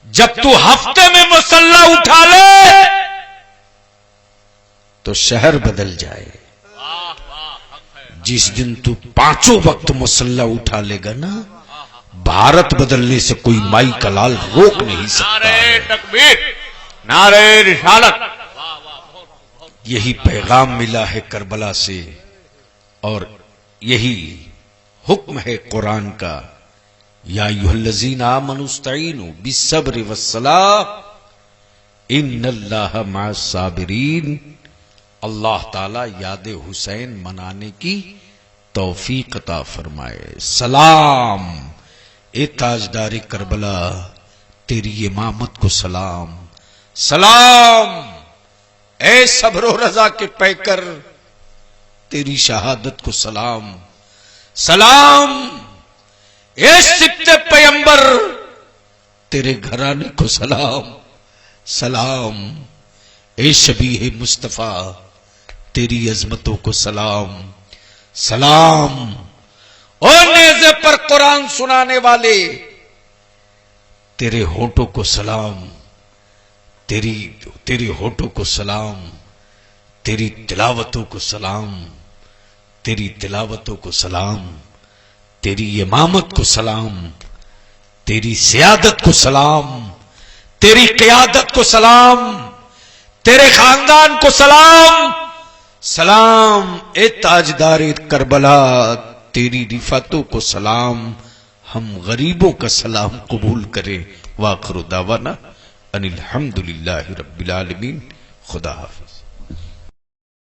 जब तू हफ्ते में मुसल्ला उठा ले तो शहर बदल जाए। जिस दिन तू पांचों वक्त मुसल्ला उठा लेगा ना, भारत बदलने से कोई माई का लाल रोक नहीं सकता। नारे तकबीर, नारे रिसालत। यही पैगाम मिला है करबला से और यही हुक्म है कुरान का। या अय्युहल्लज़ीना आमनुस्तईनु बिस्सब्रि वस्सलाह इन्नल्लाहा मअस्साबिरीन। अल्लाह ताला याद हुसैन मनाने की तौफीक अता फरमाए। सलाम ए ताजदार करबला, तेरी इमामत को सलाम। सलाम ए सब्र रजा के पैकर, तेरी शहादत को सलाम। सलाम ए सिब्ते पैगंबर, तेरे घराने को सलाम। सलाम ए शबीह मुस्तफा, तेरी अजमतों को सलाम। सलाम ओ नेज़े पर कुरान सुनाने वाले, तेरे होठों को सलाम। तेरी होठों को सलाम, तेरी तिलावतों को सलाम, तेरी तिलावतों को सलाम, तेरी इमामत को सलाम, तेरी सियादत को सलाम, तेरी क़ियादत को सलाम, तेरे खानदान को सलाम। सलाम ए ताजदार करबला, तेरी रिफातों को सलाम। हम गरीबों का सलाम कबूल करें। वाखिरु दावाना अनिल हम्दुलिल्लाहि रब्बिल आलमीन। खुदा हाफिज।